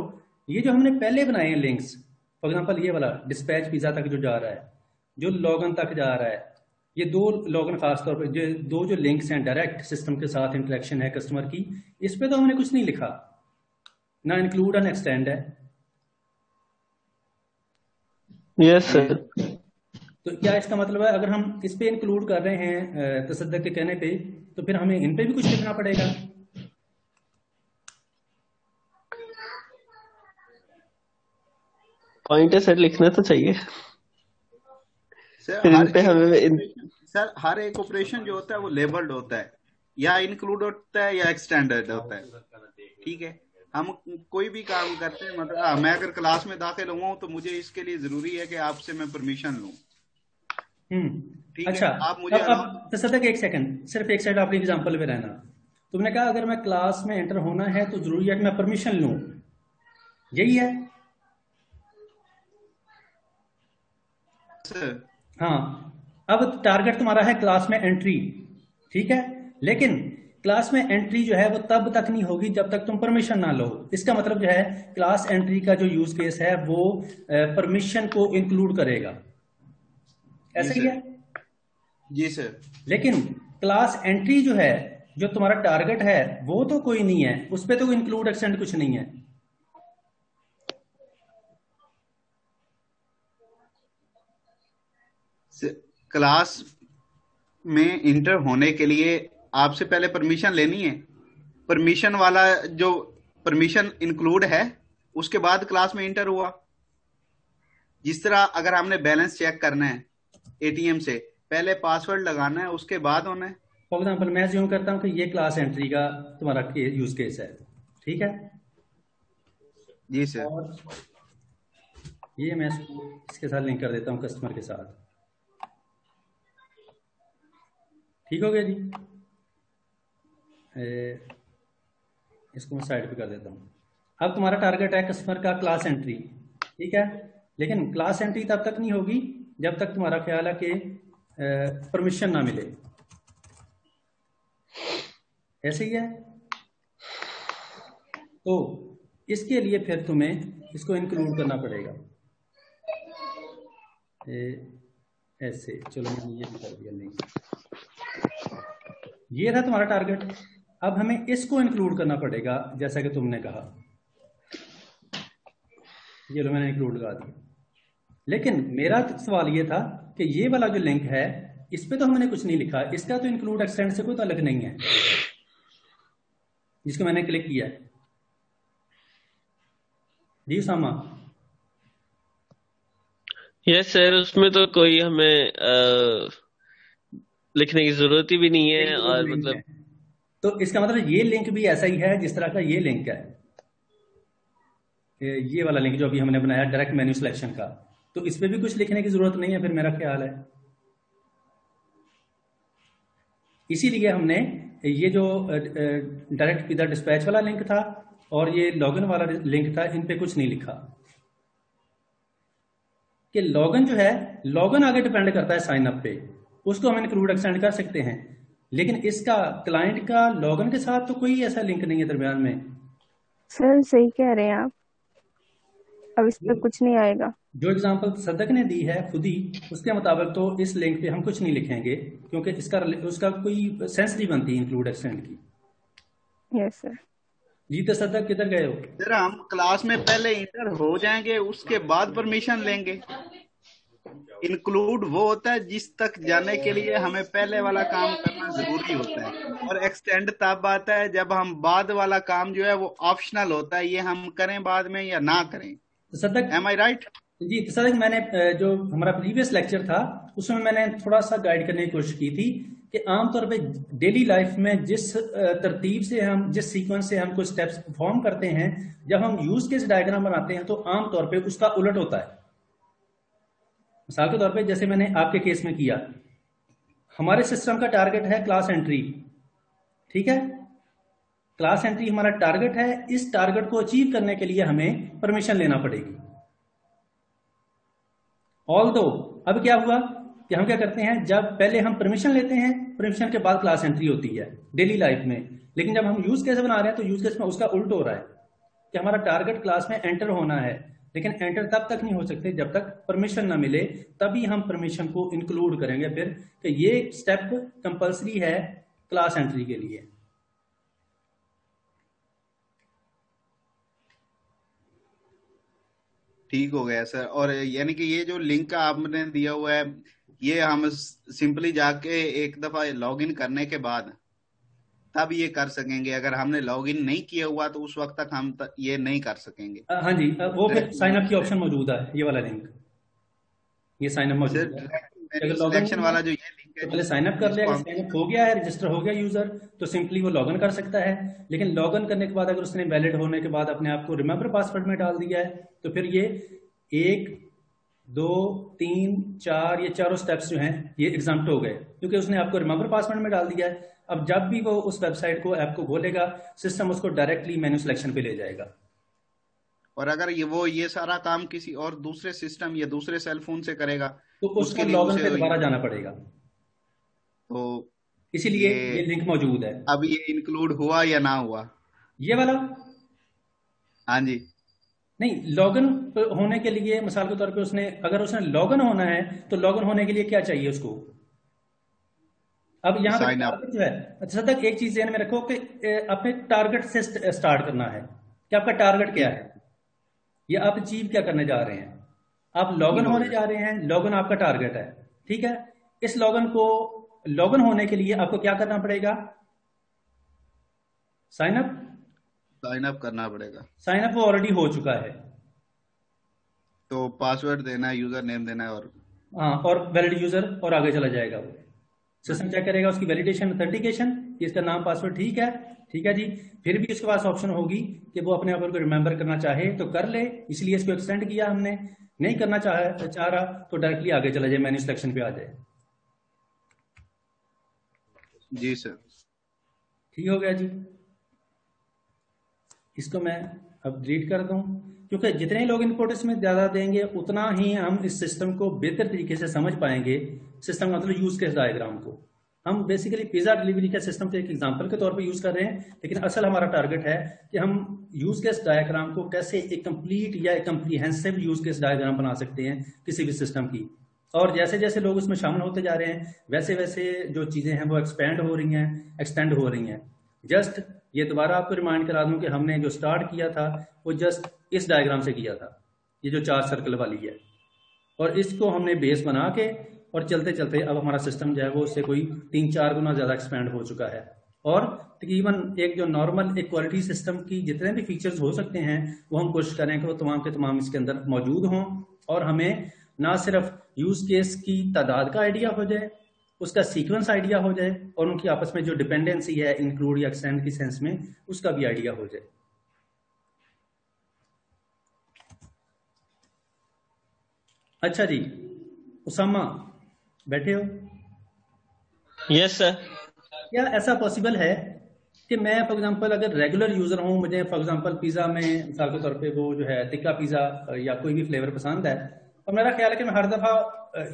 Speaker 1: ये जो हमने पहले बनाए हैं लिंक्स, फॉर एग्जांपल ये वाला डिस्पैच पिज्जा तक जो जा रहा है, जो लॉगिन तक जा रहा है, ये दो लॉगिन खासतौर पर जो दो जो लिंक्स हैं डायरेक्ट सिस्टम के साथ इंटरेक्शन है कस्टमर की, इस पे तो हमने कुछ नहीं लिखा, ना इंक्लूड ना एक्सटेंड है।
Speaker 2: Yes sir.
Speaker 1: तो क्या इसका मतलब है अगर हम इस पे इंक्लूड कर रहे हैं तसद्दुक के कहने पे, तो फिर हमें इन पे भी कुछ लिखना पड़ेगा?
Speaker 2: पॉइंट है सर, लिखना तो चाहिए
Speaker 7: सर।
Speaker 2: फिर इन पे हमें
Speaker 7: सर हर एक ऑपरेशन जो होता है वो लेबल्ड होता है, या इंक्लूड होता है या एक्सटेंडेड होता है, ठीक है। हम कोई भी काम करते हैं, मतलब मैं अगर क्लास में दाखिल हुआ हूँ तो मुझे इसके लिए जरूरी है कि आपसे मैं परमिशन लूँ। ठीक
Speaker 1: अच्छा,
Speaker 7: है, आप मुझे
Speaker 1: अब तसद्दुक एक सेकंड, सिर्फ एक सेकंड आपके एग्जांपल पे रहना। तुमने कहा अगर मैं क्लास में एंटर होना है तो जरूरी है कि मैं परमिशन लूं, यही है? हाँ। अब टारगेट तुम्हारा है क्लास में एंट्री, ठीक है, लेकिन क्लास में एंट्री जो है वो तब तक नहीं होगी जब तक तुम परमिशन ना लो। इसका मतलब जो है क्लास एंट्री का जो यूज केस है वो परमिशन को इंक्लूड करेगा, ऐसा ही है?
Speaker 7: जी सर।
Speaker 1: लेकिन क्लास एंट्री जो है, जो तुम्हारा टारगेट है, वो तो कोई नहीं है, उस पर तो इंक्लूड एक्सटेंड कुछ नहीं है।
Speaker 7: क्लास में इंटर होने के लिए आपसे पहले परमिशन लेनी है। परमिशन वाला जो परमिशन इंक्लूड है उसके बाद क्लास में इंटर हुआ। जिस तरह अगर हमने बैलेंस चेक करना है एटीएम से, पहले पासवर्ड लगाना है, उसके बाद होना है।
Speaker 1: फॉर एग्जाम्पल मैं ज्यूम करता हूं कि ये क्लास एंट्री का तुम्हारा यूज केस है, ठीक है?
Speaker 7: जी सर।
Speaker 1: और ये मैं इसके साथ लिंक कर देता हूं कस्टमर के साथ, ठीक हो गया जी? इसको मैं साइड पे कर देता हूं। अब तुम्हारा टारगेट है कस्टमर का क्लास एंट्री, ठीक है, लेकिन क्लास एंट्री तब तक नहीं होगी जब तक तुम्हारा ख्याल है कि परमिशन ना मिले, ऐसे ही है? तो इसके लिए फिर तुम्हें इसको इंक्लूड करना पड़ेगा। ऐसे चलो मैंने ये भी कर दिया, नहीं, ये था तुम्हारा टारगेट। अब हमें इसको इंक्लूड करना पड़ेगा, जैसा कि तुमने कहा, ये लो मैंने इंक्लूड लगा दिया। लेकिन मेरा सवाल ये था कि ये वाला जो लिंक है इस पे तो हमने कुछ नहीं लिखा, इसका तो इंक्लूड एक्सटेंड से कोई ताल्लुक नहीं है, जिसको मैंने क्लिक किया है। जी उसामा?
Speaker 2: यस सर, उसमें तो कोई हमें लिखने की जरूरत ही भी नहीं है। और मतलब
Speaker 1: तो इसका मतलब ये लिंक भी ऐसा ही है जिस तरह का ये लिंक है, ये वाला लिंक जो अभी हमने बनाया डायरेक्ट मेन्यू सिलेक्शन का, तो इस पे भी कुछ लिखने की जरूरत नहीं है फिर, मेरा ख्याल है। इसीलिए हमने ये जो डायरेक्ट पिज़्ज़ा डिस्पैच वाला लिंक था और ये लॉगिन वाला लिंक था, इन पे कुछ नहीं लिखा कि लॉगिन जो है, लॉगिन आगे डिपेंड करता है साइन अप पे, उसको हम इंक्लूड एक्सटेंड कर सकते हैं, लेकिन इसका क्लाइंट का लॉगिन के साथ तो कोई ऐसा लिंक नहीं है दरमियान में।
Speaker 6: सर सही कह रहे हैं आप, अब इस पे कुछ नहीं आएगा।
Speaker 1: जो एग्जांपल सदक ने दी है खुद ही, उसके मुताबिक तो इस लिंक पे हम कुछ नहीं लिखेंगे क्योंकि उसका कोई सेंस नहीं बनती इंक्लूड एक्सटेंड की।
Speaker 6: Yes sir.
Speaker 1: जी तो सदक किधर गए हो?
Speaker 7: सर हम क्लास में पहले इंटर हो जाएंगे, उसके बाद परमिशन लेंगे। इंक्लूड वो होता है जिस तक जाने के लिए हमें पहले वाला काम करना जरूरी होता है, और एक्सटेंड तब आता है जब हम बाद वाला काम जो है वो ऑप्शनल होता है, ये हम करें बाद में या ना करें।
Speaker 1: सदक,
Speaker 7: एम आई राइट?
Speaker 1: जी सदक, मैंने जो हमारा प्रीवियस लेक्चर था उसमें मैंने थोड़ा सा गाइड करने की कोशिश की थी कि आमतौर पे डेली लाइफ में जिस तरतीब से हम, जिस सीक्वेंस से हम कुछ स्टेप्स परफॉर्म करते हैं, जब हम यूज केस डायग्राम बनाते हैं तो आमतौर पे उसका उलट होता है। मिसाल के तौर पे जैसे मैंने आपके केस में किया, हमारे सिस्टम का टारगेट है क्लास एंट्री, ठीक है, क्लास एंट्री हमारा टारगेट है। इस टारगेट को अचीव करने के लिए हमें परमिशन लेना पड़ेगी। ऑल्दो अब क्या हुआ कि हम क्या करते हैं, जब पहले हम परमिशन लेते हैं, परमिशन के बाद क्लास एंट्री होती है डेली लाइफ में, लेकिन जब हम यूज केस बना रहे हैं तो यूज केस में उसका उल्ट हो रहा है कि हमारा टारगेट क्लास में एंटर होना है, लेकिन एंटर तब तक नहीं हो सकते जब तक परमिशन ना मिले, तभी हम परमिशन को इंक्लूड करेंगे फिर कि ये स्टेप कंपल्सरी है क्लास एंट्री के लिए।
Speaker 7: ठीक हो गया सर। और यानी कि ये जो लिंक आपने दिया हुआ है, ये हम सिंपली जाके एक दफा लॉगिन करने के बाद तब ये कर सकेंगे। अगर हमने लॉगिन नहीं किया हुआ तो उस वक्त तक हम ये नहीं कर सकेंगे।
Speaker 1: हाँ जी, वो फिर साइन अप की ऑप्शन मौजूद है, ये वाला लिंक, ये साइन अप मौजूद है। कि अगर लॉगिन
Speaker 7: सिलेक्शन
Speaker 1: नहीं
Speaker 7: वाला
Speaker 1: है
Speaker 7: जो ये लिंक है
Speaker 1: तो पहले साइन अप कर ले,
Speaker 7: जिसको
Speaker 1: अगर
Speaker 7: हम
Speaker 1: साइन अप हो गया है, रजिस्टर हो गया यूजर, तो सिंपली वो लॉगिन कर सकता है। लेकिन लॉगिन करने के बाद अगर उसने वैलिड होने के बाद अपने आप को रिमेंबर पासवर्ड में डाल दिया है, तो फिर ये 1 2 3 4 ये चारों स्टेप्स जो हैं ये एग्जाम्प्ट हो गए, क्योंकि उसने आपको रिमेंबर पासवर्ड में डाल दिया है। अब जब भी वो उस वेबसाइट को ऐप को खोलेगा, सिस्टम उसको डायरेक्टली मेन्यू सिलेक्शन पे ले जाएगा।
Speaker 7: और अगर ये सारा काम किसी और दूसरे सिस्टम या दूसरे सेल फोन से करेगा
Speaker 1: तो
Speaker 7: उसके
Speaker 1: उसको
Speaker 7: लिए
Speaker 1: लॉगिन
Speaker 7: उसे
Speaker 1: पे दोबारा जाना पड़ेगा,
Speaker 7: तो
Speaker 1: इसीलिए ये
Speaker 7: ये
Speaker 1: लिंक मौजूद है।
Speaker 7: अब ये इंक्लूड हुआ या ना हुआ?
Speaker 1: ये वाला
Speaker 7: हाँ जी,
Speaker 1: नहीं, लॉगिन होने के लिए मिसाल के तौर पे अगर उसने लॉगिन होना है तो लॉगिन होने के लिए क्या चाहिए उसको? अब यहाँ पे
Speaker 7: साइन अप।
Speaker 1: टारगेट जो है, अच्छा तक एक चीज ध्यान में रखो कि अपने टारगेट से स्टार्ट करना है कि आपका टारगेट क्या है, ये आप अचीव क्या करने जा रहे हैं। आप लॉगिन होने जा रहे हैं, लॉगिन आपका टारगेट है, ठीक है। इस लॉगिन होने के लिए आपको क्या करना पड़ेगा? साइन अप
Speaker 7: करना पड़ेगा।
Speaker 1: साइन अप वो ऑलरेडी हो चुका है,
Speaker 7: तो पासवर्ड देना है, यूजर नेम देना है और
Speaker 1: हाँ, और वैलिड यूजर और आगे चला जाएगा। वो सिस्टम चेक करेगा उसकी वैलिडेशन, ऑथेंटिकेशन, इसका नाम पासवर्ड ठीक है जी। फिर भी उसके पास ऑप्शन होगी कि वो अपने आप को रिमेंबर करना चाहे तो कर ले, इसलिए इसको एक्सटेंड किया हमने। नहीं करना चाह रहा तो डायरेक्टली आगे चला जाए, मेन्यू सिलेक्शन पे आ जाए।
Speaker 7: जी सर,
Speaker 1: ठीक हो गया जी। इसको मैं अब डिलीट कर दूं, क्योंकि जितने लोग इनपुट इसमें ज्यादा देंगे उतना ही हम इस सिस्टम को बेहतर तरीके से समझ पाएंगे। सिस्टम का मतलब यूज केस डायग्राम को हम बेसिकली पिज्जा डिलीवरी के सिस्टम के एक एग्जांपल के तौर पे यूज कर रहे हैं, लेकिन असल हमारा टारगेट है कि हम यूज केस डायग्राम को कैसे एक कंप्लीट या एक कम्प्रीहेंसिव यूज केस डायग्राम बना सकते हैं किसी भी सिस्टम की। और जैसे जैसे लोग उसमें शामिल होते जा रहे हैं वैसे वैसे जो चीजें हैं वो एक्सपेंड हो रही हैं, एक्सटेंड हो रही हैं। जस्ट ये दोबारा आपको रिमाइंड करा दूं कि हमने जो स्टार्ट किया था वो जस्ट इस डायग्राम से किया था, ये जो 4 सर्कल वाली है, और इसको हमने बेस बना के और चलते चलते अब हमारा सिस्टम जो है वो उससे कोई 3-4 गुना ज्यादा एक्सपेंड हो चुका है। और तकरीबन एक जो नॉर्मल एक क्वालिटी सिस्टम की जितने भी फीचर्स हो सकते हैं वो हम कोशिश करें कि वो तमाम के तमाम इसके अंदर मौजूद हों, और हमें ना सिर्फ यूज केस की तादाद का आइडिया हो जाए, उसका सीक्वेंस आइडिया हो जाए, और उनकी आपस में जो डिपेंडेंसी है इंक्लूड या एक्सटेंड की सेंस में उसका भी आइडिया हो जाए। अच्छा जी, उसामा बैठे हो?
Speaker 2: Yes sir.
Speaker 1: क्या ऐसा पॉसिबल है कि मैं फॉर एग्जांपल अगर रेगुलर यूजर हूं, मुझे फॉर एग्जांपल पिज्जा में मिसाल के तौर पे वो जो है टिक्का पिज्जा या कोई भी फ्लेवर पसंद है, और मेरा ख्याल है कि मैं हर दफा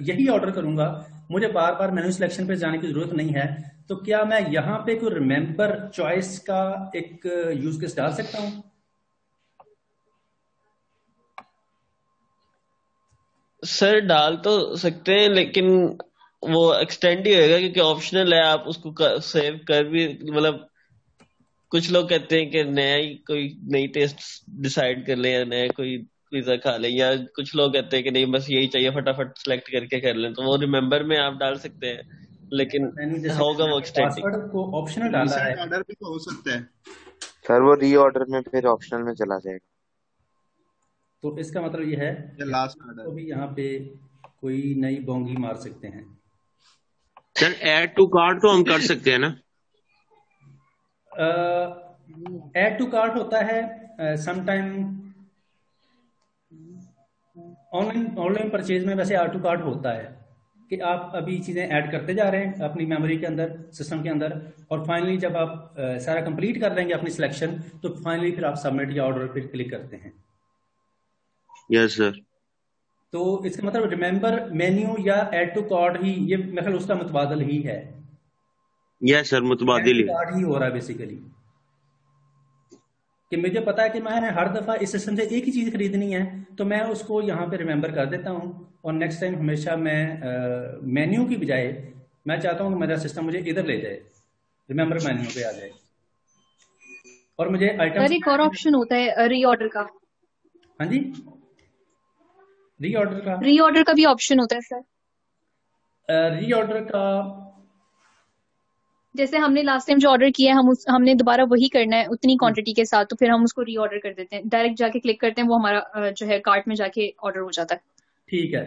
Speaker 1: यही ऑर्डर करूंगा, मुझे बार बार मेन्यू सिलेक्शन पे जाने की जरूरत नहीं है, तो क्या मैं यहाँ पे कोई रिमेंबर चॉइस का एक यूज केस डाल सकता हूँ?
Speaker 2: सर डाल तो सकते हैं, लेकिन वो एक्सटेंड ही होएगा क्योंकि ऑप्शनल है। आप उसको सेव कर भी, मतलब कुछ लोग कहते हैं कि नया ही कोई नई टेस्ट डिसाइड कर ले या नया कोई पिज्जा खा ले, या कुछ लोग कहते हैं कि नहीं बस यही चाहिए, फटाफट सिलेक्ट करके कर लें, तो वो रिमेंबर में आप डाल सकते हैं, लेकिन होगा वो एक्सटेंडिंग।
Speaker 1: पासवर्ड को ऑप्शनल डाला है,
Speaker 7: ऑर्डर भी तो हो सकता है
Speaker 3: सर, वो रीऑर्डर में फिर ऑप्शनल में चला जाएगा।
Speaker 1: तो इसका मतलब ये है
Speaker 7: लास्ट ऑर्डर
Speaker 1: तो भी यहाँ पे कोई नई बोंगी मार सकते हैं।
Speaker 5: सर ऐड टू कार्ट तो हम कर सकते हैं ना?
Speaker 1: ऐड टू कार्ट होता है समटाइम ऑनलाइन परचेज में, वैसे ऐड टू कार्ट होता है कि आप अभी चीजें ऐड करते जा रहे हैं अपनी मेमोरी के अंदर, सिस्टम के अंदर, और फाइनली जब आप सारा कंप्लीट कर लेंगे अपनी सिलेक्शन, तो फाइनली फिर आप सबमिट या ऑर्डर पे क्लिक करते हैं।
Speaker 5: Yes sir.
Speaker 1: तो इसका मतलब रिमेंबर मेन्यू या ऐड टू कार्ट ही, ये मेरे ख्याल उसका मुतबादल ही है।
Speaker 5: यस सर, मुतबादिल
Speaker 1: कार्ट ही हो रहा है बेसिकली, कि मुझे पता है कि मैंने हर दफा इस सिस्टम से एक ही चीज खरीदनी है, तो मैं उसको यहाँ पे रिमेंबर कर देता हूँ, और नेक्स्ट टाइम हमेशा मैं मेन्यू की बजाय मैं चाहता हूँ कि मेरा सिस्टम मुझे इधर ले जाए, रिमेंबर मेन्यू पे आ जाए, और मुझे आइटम।
Speaker 8: एक और ऑप्शन होता है रीऑर्डर का।
Speaker 1: हाँ जी,
Speaker 8: रीऑर्डर का भी ऑप्शन होता है सर।
Speaker 1: रीऑर्डर का
Speaker 8: जैसे हमने लास्ट टाइम जो ऑर्डर किया है हमने दोबारा वही करना है उतनी क्वांटिटी के साथ, तो फिर हम उसको रीऑर्डर कर देते हैं, डायरेक्ट जाके क्लिक करते हैं, वो हमारा जो है कार्ट में जाके ऑर्डर हो जाता है।
Speaker 1: ठीक है,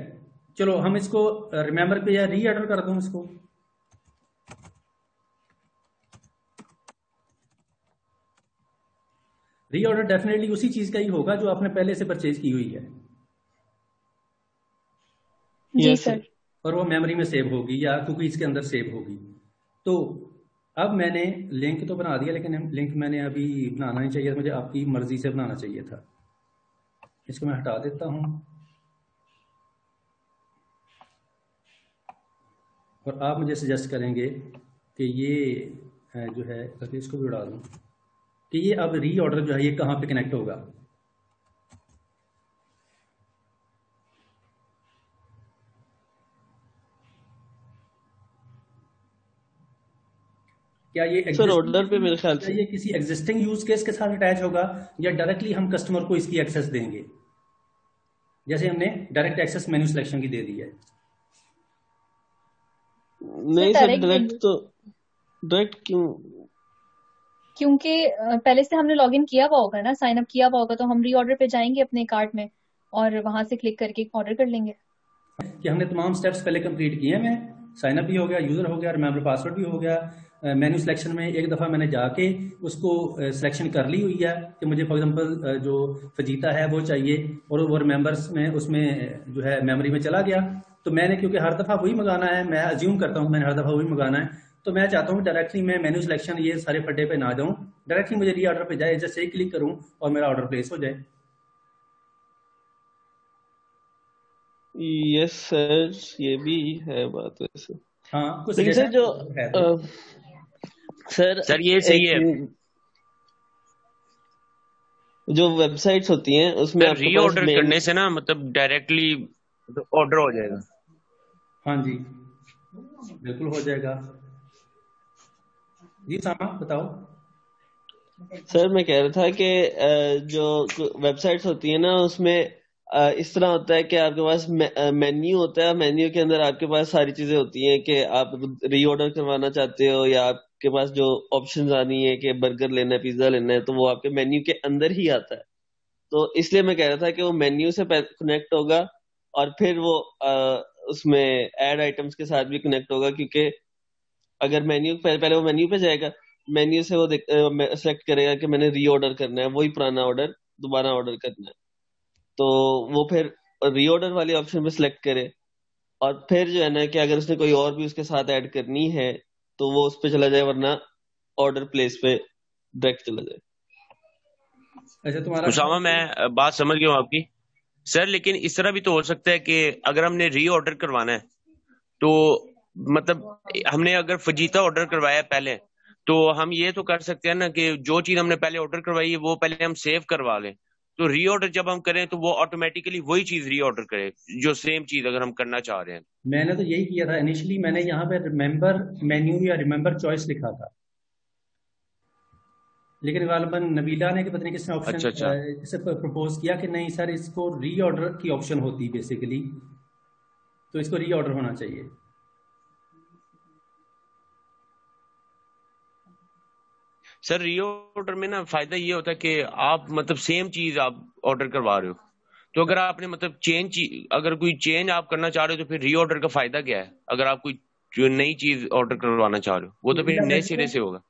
Speaker 1: चलो हम इसको रिमेंबर पे या रीऑर्डर कर दूं इसको। रीऑर्डर डेफिनेटली उसी चीज का ही होगा जो आपने पहले से परचेज की हुई है।
Speaker 8: जी
Speaker 2: यस
Speaker 8: सर।
Speaker 2: सर।
Speaker 1: और वो मेमोरी में सेव होगी या कुकीज के अंदर सेव होगी। तो अब मैंने लिंक तो बना दिया, लेकिन लिंक मैंने अभी बनाना नहीं चाहिए, मुझे आपकी मर्जी से बनाना चाहिए था। इसको मैं हटा देता हूं और आप मुझे सजेस्ट करेंगे कि ये जो है, करके इसको भी उड़ा दूं, कि ये अब रीऑर्डर जो है ये कहाँ पे कनेक्ट होगा। क्या ये
Speaker 2: सर ऑर्डर पे मेरे ख्याल
Speaker 1: क्या
Speaker 2: से
Speaker 1: ये किसी एग्जिस्टिंग यूज केस के साथ अटैच होगा या डायरेक्टली हम कस्टमर को इसकी एक्सेस देंगे, जैसे हमने डायरेक्ट एक्सेस मेन्यू सिलेक्शन की दे दी है।
Speaker 2: नहीं सर,
Speaker 8: डायरेक्ट
Speaker 2: डायरेक्ट तो डायरेक्ट क्यों?
Speaker 8: क्योंकि पहले से हमने लॉगिन किया हुआ होगा ना, साइन अप किया हुआ होगा, तो हम रीऑर्डर पे जाएंगे अपने कार्ट में और वहां से क्लिक करके ऑर्डर कर लेंगे।
Speaker 1: कि हमने तमाम स्टेप्स पहले कंप्लीट किए हैं, साइन अप भी हो गया, यूजर हो गया, रिमेंबर पासवर्ड भी हो गया, मेन्यू सिलेक्शन में एक दफ़ा मैंने जाके उसको सिलेक्शन कर ली हुई है कि मुझे फॉर एग्जांपल जो फजीता है वो चाहिए, और वो रिमेंबर्स में उसमें जो है मेमोरी में चला गया। तो मैंने क्योंकि हर दफ़ा वही मंगाना है, मैं अज्यूम करता हूँ मैंने हर दफ़ा वही मंगाना है, तो मैं चाहता हूँ डायरेक्टली मैं मेन्यू सिलेक्शन ये सारे फड्डे पे ना जाऊँ, डायरेक्टली मुझे री ऑर्डर पे जाए, जैसे ही क्लिक करूँ और मेरा ऑर्डर प्लेस हो जाए।
Speaker 2: यस सर, ये भी है बात वैसे।
Speaker 1: हाँ, कुछ
Speaker 2: लेकिन सर जो
Speaker 1: है तो।
Speaker 2: सर
Speaker 5: ये सही है।
Speaker 2: जो वेबसाइट्स होती हैं उसमें आपके पास
Speaker 5: रीऑर्डर करने से ना मतलब डायरेक्टली ऑर्डर हो जाएगा।
Speaker 1: हाँ जी, बिल्कुल हो जाएगा। जी सामा बताओ।
Speaker 2: सर मैं कह रहा था कि जो वेबसाइट्स होती है ना उसमें इस तरह होता है कि आपके पास मेन्यू होता है, मेन्यू के अंदर आपके पास सारी चीजें होती हैं कि आप रीऑर्डर करवाना चाहते हो या आपके पास जो ऑप्शंस आनी है कि बर्गर लेना है, पिज्जा लेना है, तो वो आपके मेन्यू के अंदर ही आता है। तो इसलिए मैं कह रहा था कि वो मेन्यू से कनेक्ट होगा और फिर वो उसमें ऐड आइटम्स के साथ भी कनेक्ट होगा, क्योंकि अगर मेन्यू पहले वो मेन्यू पे जाएगा, मेन्यू से वो सेलेक्ट करेगा कि मैंने रीऑर्डर करना है, वही पुराना ऑर्डर दोबारा ऑर्डर करना है, तो वो फिर रीऑर्डर वाले ऑप्शन पे सिलेक्ट करे और फिर जो है ना कि अगर उसने कोई और भी उसके साथ ऐड करनी है तो वो उस पे चला जाए, वरना ऑर्डर प्लेस पे डायरेक्ट चला जाए।
Speaker 1: अच्छा तुम्हारा
Speaker 5: उसामा, मैं बात समझ गया हूँ आपकी सर, लेकिन इस तरह भी तो हो सकता है कि अगर हमने रीऑर्डर करवाना है तो मतलब हमने अगर फजीता ऑर्डर करवाया है पहले, तो हम ये तो कर सकते हैं ना कि जो चीज हमने पहले ऑर्डर करवाई है वो पहले हम सेव करवा लें, तो रीऑर्डर जब हम करें तो वो ऑटोमेटिकली वही चीज रीऑर्डर करे जो सेम चीज अगर हम करना चाह रहे हैं।
Speaker 1: मैंने तो यही किया था इनिशियली, मैंने यहाँ पे रिमेंबर मेन्यू या रिमेंबर चॉइस लिखा था, लेकिन गालिबन नबीला ने कि पता नहीं किसने ऑप्शन
Speaker 5: अच्छा।
Speaker 1: इसे प्रपोज किया कि नहीं सर इसको रीऑर्डर की ऑप्शन होती है बेसिकली, तो इसको रीऑर्डर होना चाहिए।
Speaker 5: सर रीऑर्डर में ना फायदा ये होता है कि आप मतलब सेम चीज आप ऑर्डर करवा रहे हो, तो अगर आपने मतलब अगर कोई चेंज आप करना चाह रहे हो तो फिर रीऑर्डर का फायदा क्या है? अगर आप कोई जो नई चीज ऑर्डर करवाना चाह रहे हो वो तो फिर नए सिरे से होगा।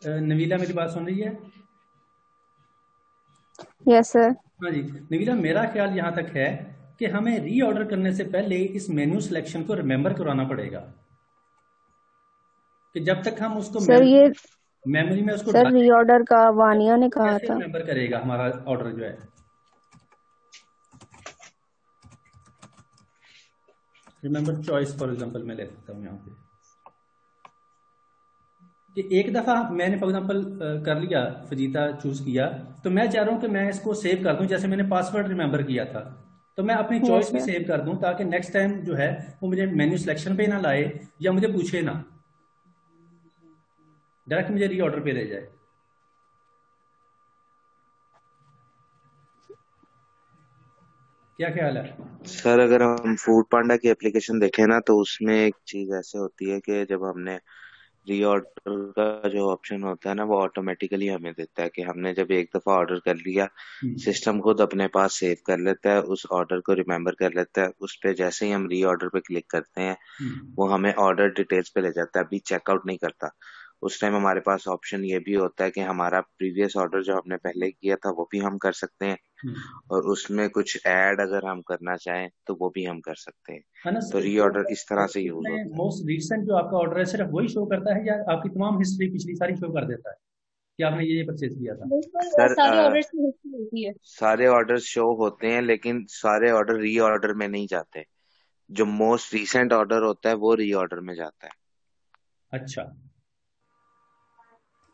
Speaker 1: नबीला मेरी बात सुन रही है?
Speaker 6: Yes sir.
Speaker 1: हाँ जी नबीला, मेरा ख्याल यहाँ तक है कि हमें रीऑर्डर करने से पहले इस मेन्यू सिलेक्शन को रिमेंबर कराना पड़ेगा, कि जब तक हम उसको
Speaker 6: सर ये
Speaker 1: मेमोरी में उसको
Speaker 6: सर रीऑर्डर का वानिया ने कहा
Speaker 1: कैसे
Speaker 6: था।
Speaker 1: रिमेंबर करेगा हमारा ऑर्डर जो है। रिमेंबर चॉइस फॉर एग्जांपल मैं ले सकता हूँ यहाँ पे कि एक दफा मैंने फॉर एग्जांपल कर लिया, फजीता चूज किया, तो मैं चाह रहा हूँ कि मैं इसको सेव कर दूं, जैसे मैंने पासवर्ड रिमेंबर किया था, तो मैं अपनी चॉइस भी सेव कर दूं ताकि नेक्स्ट टाइम जो है वो मुझे मेन्यू सिलेक्शन पे ना लाए या मुझे पूछे ना, डायरेक्ट मुझे रीऑर्डर पे ले जाए। क्या ख्याल है
Speaker 3: सर? अगर हम फूड पांडा की एप्लीकेशन देखें ना तो उसमें एक चीज ऐसे होती है कि जब हमने रीऑर्डर का जो ऑप्शन होता है ना वो ऑटोमेटिकली हमें देता है कि हमने जब एक दफा ऑर्डर कर लिया, सिस्टम खुद अपने पास सेव कर लेता है, उस ऑर्डर को रिमेम्बर कर लेता है। उस पे जैसे ही हम रीऑर्डर पे क्लिक करते हैं वो हमें ऑर्डर डिटेल्स पे ले जाता है, अभी चेकआउट नहीं करता। उस टाइम हमारे पास ऑप्शन ये भी होता है कि हमारा प्रीवियस ऑर्डर जो हमने पहले किया था वो भी हम कर सकते हैं, और उसमें कुछ ऐड अगर हम करना चाहें तो वो भी हम कर सकते हैं। तो रीऑर्डर इस तरह से यूज होता है।
Speaker 1: मोस्ट रिसेंट जो आपका ऑर्डर है सिर्फ वही शो करता है या आपकी तमाम हिस्ट्री पिछली सारी शो कर देता है कि आपने ये परचेज किया था?
Speaker 3: सर
Speaker 8: सारे ऑर्डर्स की हिस्ट्री होती है।
Speaker 3: सारे ऑर्डर शो होते हैं लेकिन सारे ऑर्डर रीऑर्डर में नहीं जाते। जो मोस्ट रिसेंट ऑर्डर होता है वो रीऑर्डर में जाता है।
Speaker 1: अच्छा,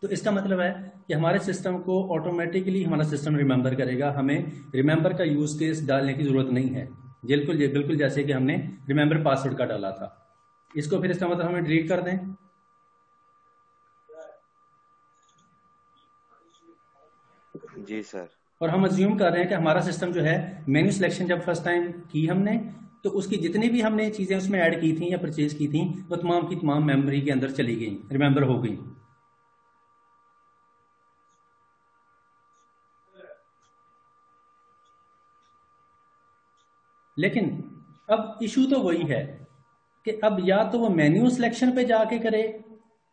Speaker 1: तो इसका मतलब है कि हमारे सिस्टम को ऑटोमेटिकली हमारा सिस्टम रिमेंबर करेगा, हमें रिमेंबर का यूज केस डालने की जरूरत नहीं है। बिल्कुल जैसे कि हमने रिमेंबर पासवर्ड का डाला था। इसको फिर इसका मतलब हमें डिलीट कर दें।
Speaker 3: जी सर।
Speaker 1: और हम अज्यूम कर रहे हैं कि हमारा सिस्टम जो है मेन्यू सिलेक्शन जब फर्स्ट टाइम की हमने, तो उसकी जितनी भी हमने चीजें उसमें ऐड की थी या परचेज की थी वो तमाम की तमाम मेमोरी के अंदर चली गई, रिमेंबर हो गई। लेकिन अब इशू तो वही है कि अब या तो वो मेन्यू सिलेक्शन पे जाके करे,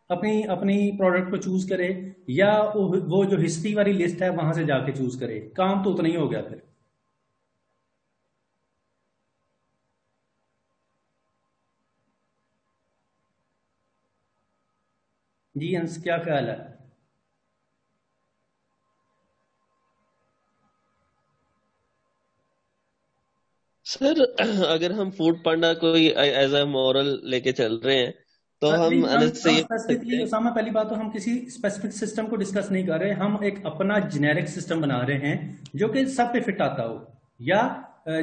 Speaker 1: अपनी अपनी प्रोडक्ट को चूज करे, या वो जो हिस्ट्री वाली लिस्ट है वहां से जाके चूज करे। काम तो उतना ही हो गया फिर। जी हंस, क्या ख्याल है?
Speaker 2: सर अगर हम फूड पांडा कोई एज अ मॉरल लेके चल रहे हैं तो हम अलग से ये
Speaker 1: स्पेसिफिकली उसामा, पहली बात तो हम किसी स्पेसिफिक सिस्टम को डिस्कस नहीं कर रहे, हम एक अपना जेनेरिक सिस्टम बना रहे हैं जो कि सब पे फिट आता हो, या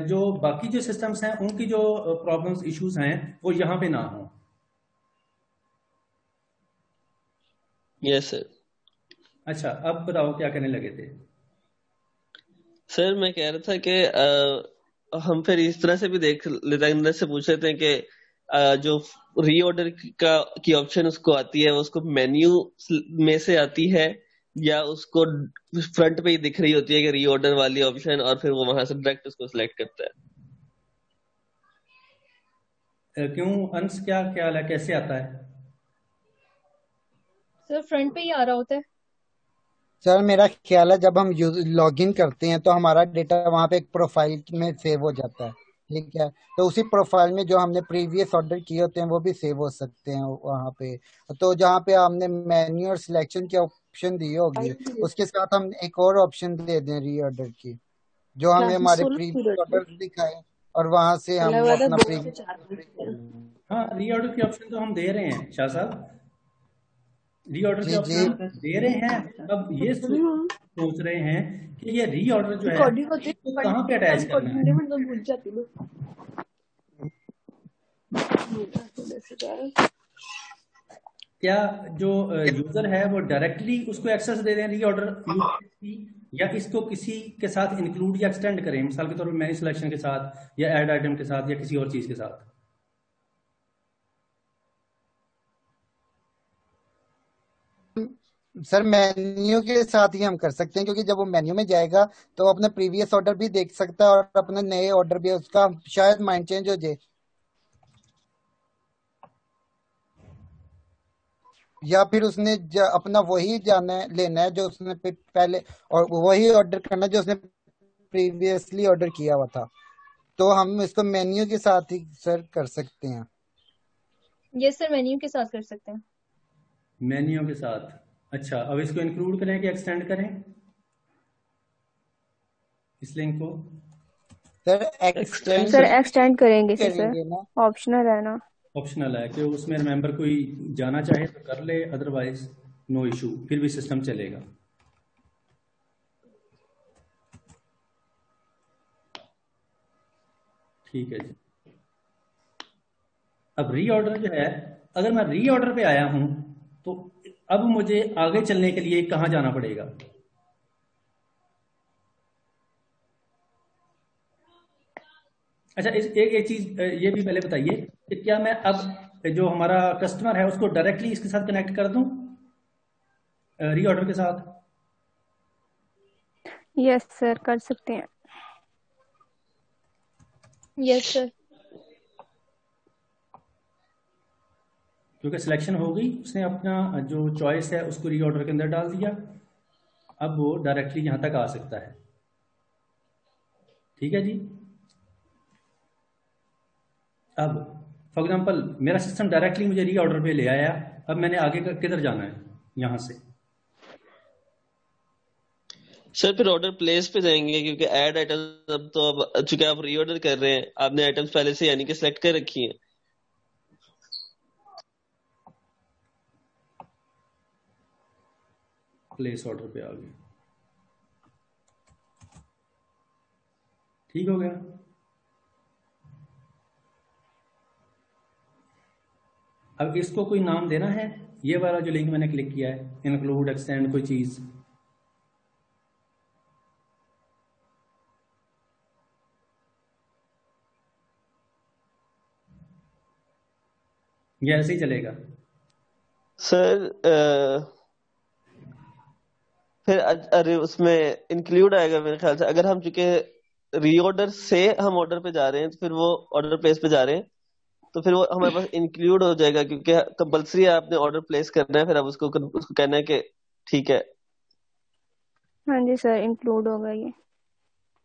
Speaker 1: जो बाकी जो सिस्टम्स हैं उनकी जो प्रॉब्लम्स इश्यूज हैं वो यहाँ पे ना हो।
Speaker 2: Yes sir.
Speaker 1: अच्छा, अब बताओ क्या कहने लगे थे?
Speaker 2: सर मैं कह रहा था कि हम फिर इस तरह से भी देख लेते हैं, से पूछ लेते हैं कि जो रीऑर्डर की ऑप्शन उसको आती है वो उसको मेन्यू में से आती है या उसको फ्रंट पे ही दिख रही होती है कि रीऑर्डर वाली ऑप्शन, और फिर वो वहां से डायरेक्ट उसको सिलेक्ट करता है।
Speaker 1: क्यों अंश, क्या ख्याल है, कैसे आता है?
Speaker 8: सर फ्रंट पे ही आ रहा होता है।
Speaker 9: सर मेरा ख्याल है जब हम लॉगिन करते हैं तो हमारा डेटा वहाँ पे एक प्रोफाइल में सेव हो जाता है, ठीक है? तो उसी प्रोफाइल में जो हमने प्रीवियस ऑर्डर किए होते हैं वो भी सेव हो सकते हैं वहाँ पे। तो जहाँ पे हमने मेन्यू और सिलेक्शन की ऑप्शन दी होगी उसके साथ हम एक और ऑप्शन दे दें रीऑर्डर की, जो हमें हमारे प्रीवियस ऑर्डर दिखाए और वहां से हम अपना प्रीवियस।
Speaker 1: हाँ, रीऑर्डर की ऑप्शन तो हम दे रहे हैं शाह साहब, रीऑर्डर के ऑप्शन दे रहे हैं। अब ये सोच रहे हैं कि ये रीऑर्डर जो है तो कहाँ पे अटैच करना है? क्या जो यूजर है वो डायरेक्टली उसको एक्सेस दे दें रीऑर्डर की, या इसको किसी के साथ इंक्लूड या एक्सटेंड करें, मिसाल के तौर पर मेन्यू सिलेक्शन के साथ या ऐड आइटम के साथ या किसी और चीज के साथ?
Speaker 9: सर मेन्यू के साथ ही हम कर सकते हैं, क्योंकि जब वो मेन्यू में जाएगा तो अपना प्रीवियस ऑर्डर भी देख सकता है और अपने नए ऑर्डर भी, उसका शायद माइंड चेंज हो जाए, या फिर उसने अपना वही जाना है, लेना है जो उसने पहले, और वही ऑर्डर करना है जो उसने प्रीवियसली ऑर्डर किया हुआ था। तो हम इसको मेन्यू के साथ ही सर कर सकते हैं।
Speaker 8: यस सर, मेन्यू के साथ कर सकते हैं।
Speaker 1: मेन्यू के साथ। अच्छा, अब इसको इंक्लूड करें कि एक्सटेंड करें इस लिंक को?
Speaker 9: सर
Speaker 6: एक्सटेंड करेंगे सर, ऑप्शनल है ना?
Speaker 1: ऑप्शनल है कि उसमें रिमेंबर कोई जाना चाहे तो कर ले, अदरवाइज नो इशू, फिर भी सिस्टम चलेगा। ठीक है जी। अब रीऑर्डर जो है, अगर मैं रीऑर्डर पे आया हूं तो अब मुझे आगे चलने के लिए कहां जाना पड़ेगा? अच्छा, एक चीज ये भी पहले बताइए कि क्या मैं अब जो हमारा कस्टमर है उसको डायरेक्टली इसके साथ कनेक्ट कर दूं रीऑर्डर के साथ?
Speaker 6: यस सर, कर सकते हैं।
Speaker 8: Yes sir.
Speaker 1: क्योंकि सिलेक्शन हो गई, उसने अपना जो चॉइस है उसको रीऑर्डर के अंदर डाल दिया, अब वो डायरेक्टली यहाँ तक आ सकता है। ठीक है जी। अब फॉर एग्जांपल मेरा सिस्टम डायरेक्टली मुझे रीऑर्डर पे ले आया, अब मैंने आगे किधर जाना है यहाँ से?
Speaker 2: सर फिर ऑर्डर प्लेस पे जाएंगे, क्योंकि ऐड आइटम्स अब तो अब चूंकि आप रीऑर्डर कर रहे हैं, आपने आइटम्स पहले से यानी कि सिलेक्ट कर रखी हैं।
Speaker 1: प्लेस ऑर्डर पे आ गए, ठीक हो गया। अब इसको कोई नाम देना है, ये वाला जो लिंक मैंने क्लिक किया है, इंक्लूड एक्सटेंड कोई चीज, ये ऐसे ही चलेगा?
Speaker 2: सर फिर अरे उसमें इंक्लूड आएगा मेरे ख्याल से। अगर हम चूंकि रीऑर्डर से हम ऑर्डर पे जा रहे हैं, तो फिर वो ऑर्डर प्लेस पे जा रहे हैं, तो फिर वो हमारे पास इंक्लूड हो जाएगा, क्योंकि कंपलसरी है आपने ऑर्डर प्लेस करना है, फिर अब उसको कहना है कि ठीक है।
Speaker 6: हाँ जी सर, इंक्लूड होगा ये।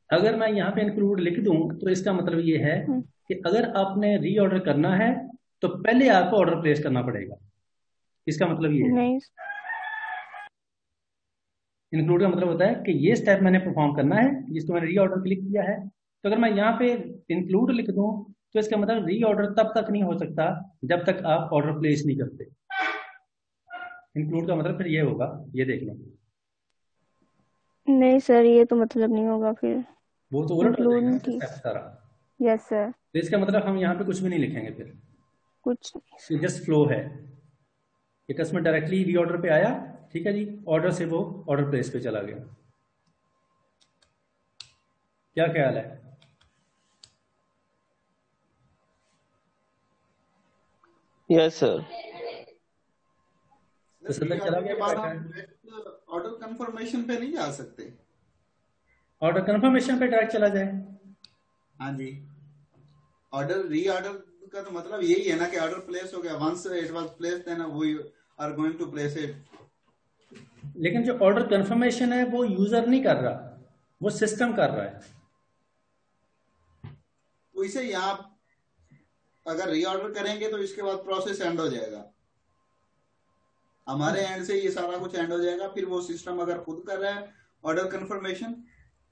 Speaker 1: अगर मैं यहाँ पे इंक्लूड लिख दूं तो इसका मतलब ये है कि अगर आपने रीऑर्डर करना है तो पहले आपको ऑर्डर प्लेस करना पड़ेगा, इसका मतलब ये है।
Speaker 6: नहीं,
Speaker 1: इंक्लूड का मतलब होता है कि ये स्टेप मैंने परफॉर्म करना है जिसको मैंने रीऑर्डर क्लिक किया है। तो अगर मैं यहाँ पे इंक्लूड लिख दूं तो इसका मतलब रीऑर्डर तब तक नहीं हो सकता जब तक आप ऑर्डर प्लेस नहीं करते। इंक्लूड का मतलब फिर ये होगा, ये देख लो।
Speaker 6: नहीं सर, ये तो मतलब नहीं होगा फिर,
Speaker 1: वो तो उलट हो
Speaker 6: इंक्लूड
Speaker 1: जाएगा
Speaker 6: की।
Speaker 1: स्टेप सारा।
Speaker 6: Yes sir.
Speaker 1: तो इसका मतलब हम यहाँ पे कुछ भी नहीं लिखेंगे, फिर
Speaker 6: कुछ नहीं।
Speaker 1: जस्ट फ्लो है। ये कस्टमर डायरेक्टली रीऑर्डर पे आया, ठीक है जी, ऑर्डर से वो ऑर्डर प्लेस पे चला गया। क्या ख्याल है?
Speaker 2: Yes sir.
Speaker 1: तो सर चला गया?
Speaker 7: ऑर्डर कंफर्मेशन पे नहीं जा सकते?
Speaker 1: ऑर्डर कंफर्मेशन पे डायरेक्ट चला जाए।
Speaker 7: हाँ जी, ऑर्डर रीऑर्डर का तो मतलब यही है ना कि ऑर्डर प्लेस हो गया, once it was placed then we are going to place it.
Speaker 1: लेकिन जो ऑर्डर कंफर्मेशन है वो यूजर नहीं कर रहा, वो सिस्टम कर रहा है।
Speaker 7: तो इसे यहाँ अगर रीऑर्डर करेंगे तो इसके बाद प्रोसेस एंड हो जाएगा, हमारे एंड से ये सारा कुछ एंड हो जाएगा। फिर वो सिस्टम अगर खुद कर रहा है ऑर्डर कंफर्मेशन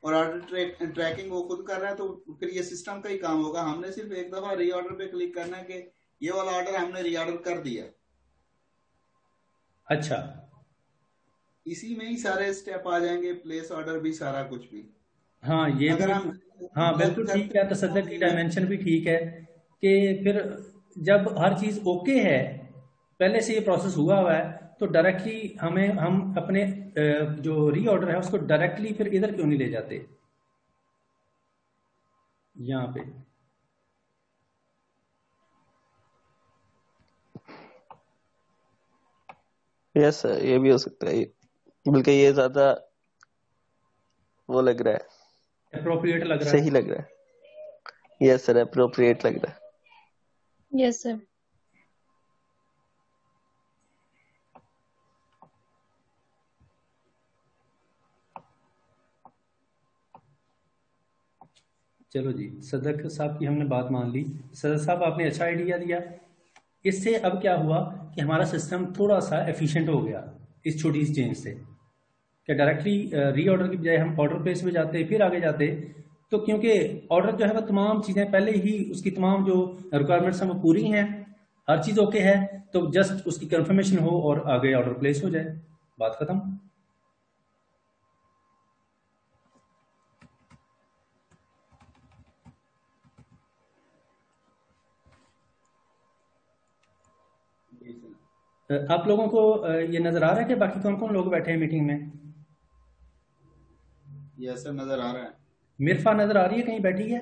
Speaker 7: और ऑर्डर ट्रैकिंग वो खुद कर रहा है, तो फिर ये सिस्टम का ही काम होगा। हमने सिर्फ एक दफा रीऑर्डर पे क्लिक करना है कि ये वाला ऑर्डर हमने रीऑर्डर कर दिया।
Speaker 1: अच्छा,
Speaker 7: इसी में ही सारे स्टेप आ जाएंगे, प्लेस ऑर्डर भी, सारा कुछ भी।
Speaker 1: हाँ ये
Speaker 7: अगर
Speaker 1: भी,
Speaker 7: हम
Speaker 1: हाँ बिल्कुल ठीक है। तसद्दुक की डायमेंशन भी ठीक है कि फिर जब हर चीज ओके है, पहले से ये प्रोसेस हुआ हुआ है, तो डायरेक्टली हम अपने जो रीऑर्डर है उसको डायरेक्टली फिर इधर क्यों नहीं ले जाते यहाँ पे?
Speaker 2: यस सर, ये भी हो सकता है, बल्कि ये ज्यादा वो लग रहा है,
Speaker 1: अप्रोप्रिएट लग रहा
Speaker 2: सही
Speaker 1: है।
Speaker 2: लग रहा है। यस सर, अप्रोप्रिएट लग रहा है।
Speaker 8: Yes sir.
Speaker 1: चलो जी, सदक साहब की हमने बात मान ली। सदक साहब आपने अच्छा आइडिया दिया। इससे अब क्या हुआ कि हमारा सिस्टम थोड़ा सा एफिशिएंट हो गया इस छोटी सी चेंज से, कि डायरेक्टली रीऑर्डर की बजाय हम ऑर्डर प्लेस में जाते फिर आगे जाते। तो क्योंकि ऑर्डर जो है वो तमाम चीज़ें पहले ही उसकी तमाम जो रिक्वायरमेंट्स हैं वो पूरी हैं, हर चीज़ ओके है, तो जस्ट उसकी कंफर्मेशन हो और आगे ऑर्डर प्लेस हो जाए, बात खत्म। आप लोगों को ये नजर आ रहा है कि बाकी कौन कौन लोग बैठे हैं मीटिंग में?
Speaker 7: यस सर, नजर आ रहा है।
Speaker 1: मिरफा नजर आ रही है, कहीं बैठी है?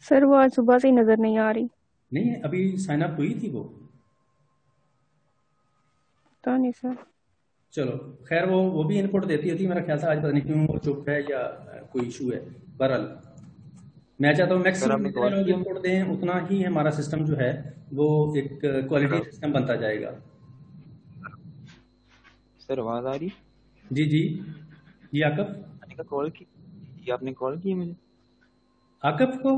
Speaker 6: सर वो आज सुबह से ही नजर नहीं आ रही।
Speaker 1: नहीं, अभी साइन अप हुई थी वो।
Speaker 4: तो नहीं सर।
Speaker 1: चलो खैर, वो भी इनपुट देती होती, मेरा ख्याल था आज पता नहीं क्यों वो चुप है या कोई इशू है। बहरहाल मैं चाहता हूँ
Speaker 10: सर
Speaker 1: मैक्सिमम
Speaker 10: आपने
Speaker 1: जितने
Speaker 10: कॉल
Speaker 1: लोग
Speaker 10: किया?
Speaker 1: इनपुट दें उतना ही हमारा सिस्टम जो है वो एक क्वालिटी
Speaker 10: सर
Speaker 1: सिस्टम बनता जाएगा।
Speaker 10: सर आवाज आ रही?
Speaker 1: जी जी जी। आकब,
Speaker 10: मैंने कहा कॉल की, ये आपने कॉल की मुझे?
Speaker 1: आकब को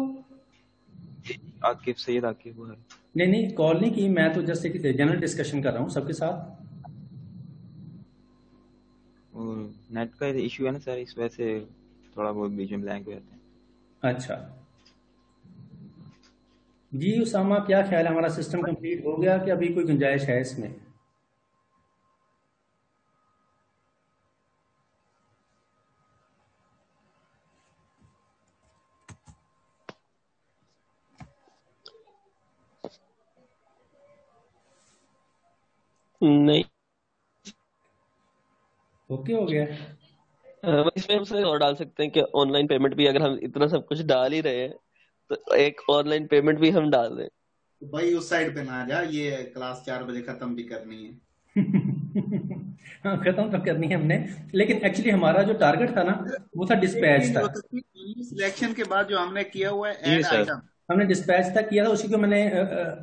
Speaker 10: आकिब, सैयद आकिब वो है।
Speaker 1: नहीं नहीं, कॉल नहीं की, मैं तो जस्ट एक जनरल डिस्कशन कर रहा हूँ सबके साथ।
Speaker 10: वो नेट का इशू है ना सर, इस वजह से थोड़ा बहुत बीच में ब्लैंक हो जाते हैं।
Speaker 1: अच्छा जी। उसामा, क्या ख्याल है, हमारा सिस्टम कंप्लीट हो गया कि अभी कोई गुंजाइश है इसमें?
Speaker 2: नहीं,
Speaker 1: ओके हो गया।
Speaker 2: इसमें हम सर और डाल सकते हैं कि ऑनलाइन पेमेंट भी, अगर हम इतना सब कुछ डाल ही रहे हैं तो एक ऑनलाइन पेमेंट भी हम डाल दें।
Speaker 7: भाई उस साइड पे ना जा, ये क्लास 4 बजे खत्म भी करनी है।
Speaker 1: हाँ, खत्म तो करनी है हमने, लेकिन एक्चुअली हमारा जो टारगेट था ना वो था डिस्पैच था।
Speaker 7: सिलेक्शन के बाद जो हमने किया हुआ है
Speaker 10: जी
Speaker 7: ऐड
Speaker 10: सर।
Speaker 7: आइटम,
Speaker 1: हमने डिस्पैच तक किया था, उसी को मैंने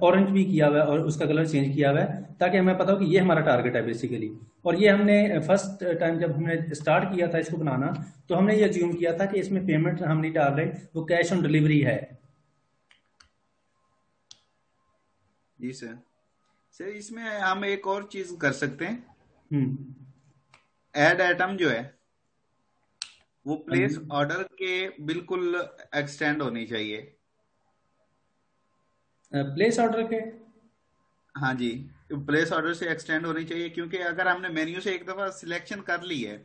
Speaker 1: ऑरेंज भी किया हुआ है और उसका कलर चेंज किया हुआ है ताकि हमें पता हो कि ये हमारा टारगेट है बेसिकली। और ये हमने फर्स्ट टाइम जब हमने स्टार्ट किया था इसको बनाना, तो हमने ये अज्यूम किया था कि इसमें पेमेंट हम नहीं डाल रहे, वो कैश ऑन डिलीवरी है।
Speaker 7: जी सर। सर इसमें हम एक और चीज कर सकते हैं। ऐड आइटम जो है वो प्लेस ऑर्डर के बिल्कुल एक्सटेंड होनी चाहिए।
Speaker 1: प्लेस ऑर्डर के,
Speaker 7: हाँ जी, प्लेस ऑर्डर से एक्सटेंड होनी चाहिए, क्योंकि अगर हमने मेन्यू से एक दफा सिलेक्शन कर ली है,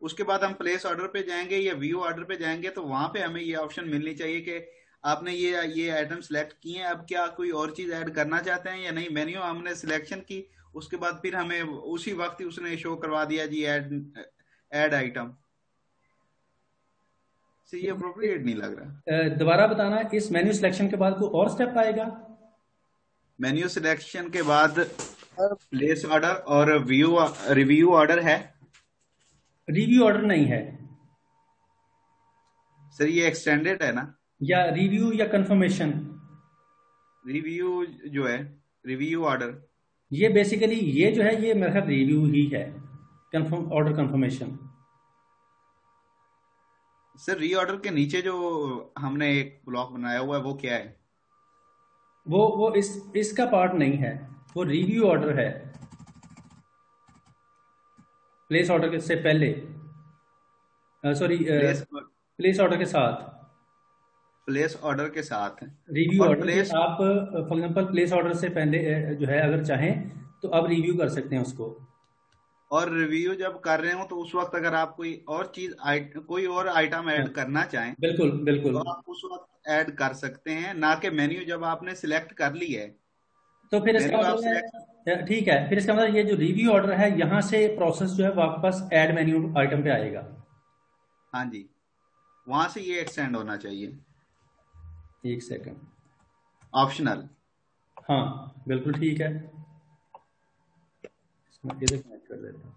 Speaker 7: उसके बाद हम प्लेस ऑर्डर पे जाएंगे या व्यू ऑर्डर पे जाएंगे, तो वहां पे हमें ये ऑप्शन मिलनी चाहिए कि आपने ये आइटम सेलेक्ट किए हैं, अब क्या कोई और चीज ऐड करना चाहते हैं या नहीं। मेन्यू हमने सिलेक्शन की, उसके बाद फिर हमें उसी वक्त ही उसने शो करवा दिया जी ऐड आइटम से, ये अप्रोप्रिएट नहीं लग रहा।
Speaker 1: दोबारा बताना, इस मेन्यू सिलेक्शन के बाद कोई और स्टेप आएगा?
Speaker 7: मेन्यू सिलेक्शन के बाद प्लेस ऑर्डर और रिव्यू ऑर्डर है।
Speaker 1: रिव्यू ऑर्डर नहीं है
Speaker 7: सर, ये एक्सटेंडेड है ना?
Speaker 1: या रिव्यू या कंफर्मेशन?
Speaker 7: रिव्यू जो है, रिव्यू ऑर्डर,
Speaker 1: ये बेसिकली ये जो है ये मेरा ख्याल रिव्यू ही है, confirm order confirmation.
Speaker 7: Sir reorder के नीचे जो हमने एक ब्लॉक बनाया हुआ है वो क्या है?
Speaker 1: वो इसका पार्ट नहीं है, वो रिव्यू ऑर्डर है। प्लेस ऑर्डर से पहले, सॉरी प्लेस ऑर्डर के साथ,
Speaker 7: प्लेस ऑर्डर के साथ
Speaker 1: रिव्यू
Speaker 7: और
Speaker 1: ऑर्डर
Speaker 7: प्लेस,
Speaker 1: आप फॉर एग्जांपल प्लेस ऑर्डर से पहले जो है अगर चाहें तो आप रिव्यू कर सकते हैं उसको।
Speaker 7: और रिव्यू जब कर रहे हो तो उस वक्त अगर आप कोई और चीज कोई और आइटम ऐड करना चाहें,
Speaker 1: बिल्कुल बिल्कुल,
Speaker 7: तो आप उस वक्त ऐड कर सकते हैं, ना कि मेन्यू जब आपने सिलेक्ट कर ली है
Speaker 1: तो फिर इसका
Speaker 7: मेन्यू आप
Speaker 1: मतलब है, ठीक है, फिर इसका मतलब ये जो रिव्यू ऑर्डर है यहाँ से प्रोसेस जो है वापस ऐड मेन्यू आइटम पे आएगा।
Speaker 7: हाँ जी, वहां से ये एक्सटेंड होना चाहिए।
Speaker 1: एक सेकंड,
Speaker 7: ऑप्शनल,
Speaker 1: हाँ बिल्कुल ठीक है, इसमें इधर कनेक्ट कर देता हूँ।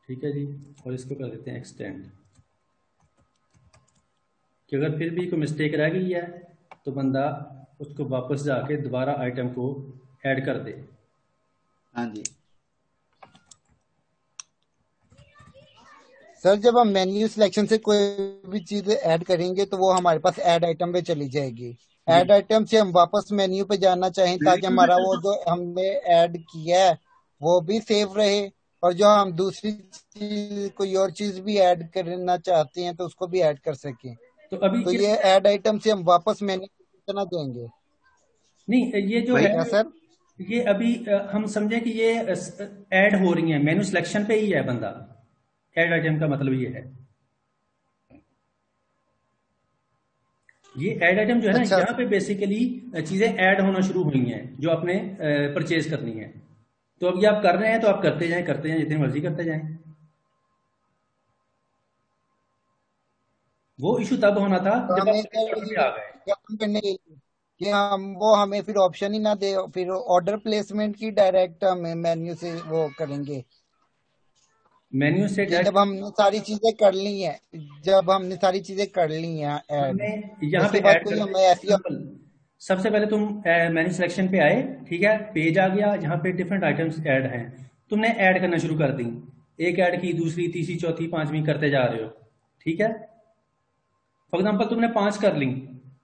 Speaker 1: ठीक है जी, और इसको कर देते हैं एक्सटेंड, कि अगर फिर भी कोई मिस्टेक रह गई है तो बंदा उसको वापस जाके दोबारा आइटम को ऐड कर दे।
Speaker 7: हाँ जी
Speaker 9: सर, जब हम मेन्यू सिलेक्शन से कोई भी चीज ऐड करेंगे तो वो हमारे पास ऐड आइटम पे चली जाएगी। ऐड आइटम से हम वापस मेन्यू पे जाना चाहें ताकि हमारा वो जो हमने ऐड किया है वो भी सेव रहे, और जो हम दूसरी चीज कोई और चीज भी ऐड करना चाहते हैं तो उसको भी ऐड कर सकें।
Speaker 1: तो अभी
Speaker 9: तो ये ऐड आइटम से हम वापस मेन्यू पे कितना देंगे?
Speaker 1: नहीं, ये जो है
Speaker 9: सर,
Speaker 1: ये अभी हम समझे कि ये ऐड हो रही है, मेन्यू सिलेक्शन पे ही है बंदा। ऐड आइटम का मतलब ये है, ये ऐड आइटम जो है ना, यहाँ पे बेसिकली चीजें ऐड होना शुरू हुई हैं जो आपने परचेज करनी है। तो अब ये आप कर रहे हैं तो आप करते जाएं जितनी मर्जी करते जाएं। वो इशू तब होना था जब आप आ गए।
Speaker 9: कि वो हमें फिर ऑप्शन ही ना दे, फिर ऑर्डर प्लेसमेंट की डायरेक्ट हमें मेन्यू से वो करेंगे।
Speaker 1: मेन्यू से
Speaker 9: कि जब हमने सारी चीजें कर ली हैं, ऐड,
Speaker 1: यहाँ पे
Speaker 9: उसके बाद
Speaker 1: ऐड
Speaker 9: कोई
Speaker 1: कर
Speaker 9: हमें ऐसी
Speaker 1: सिंपल। सबसे पहले तुम मेन्यू सिलेक्शन पे आए, ठीक है, पेज आ गया जहाँ पे डिफरेंट आइटम्स ऐड हैं, तुमने ऐड करना शुरू कर दी, एक ऐड की, दूसरी, तीसरी, चौथी, पांचवी करते जा रहे हो, ठीक है। फॉर एग्जाम्पल तुमने 5 कर ली,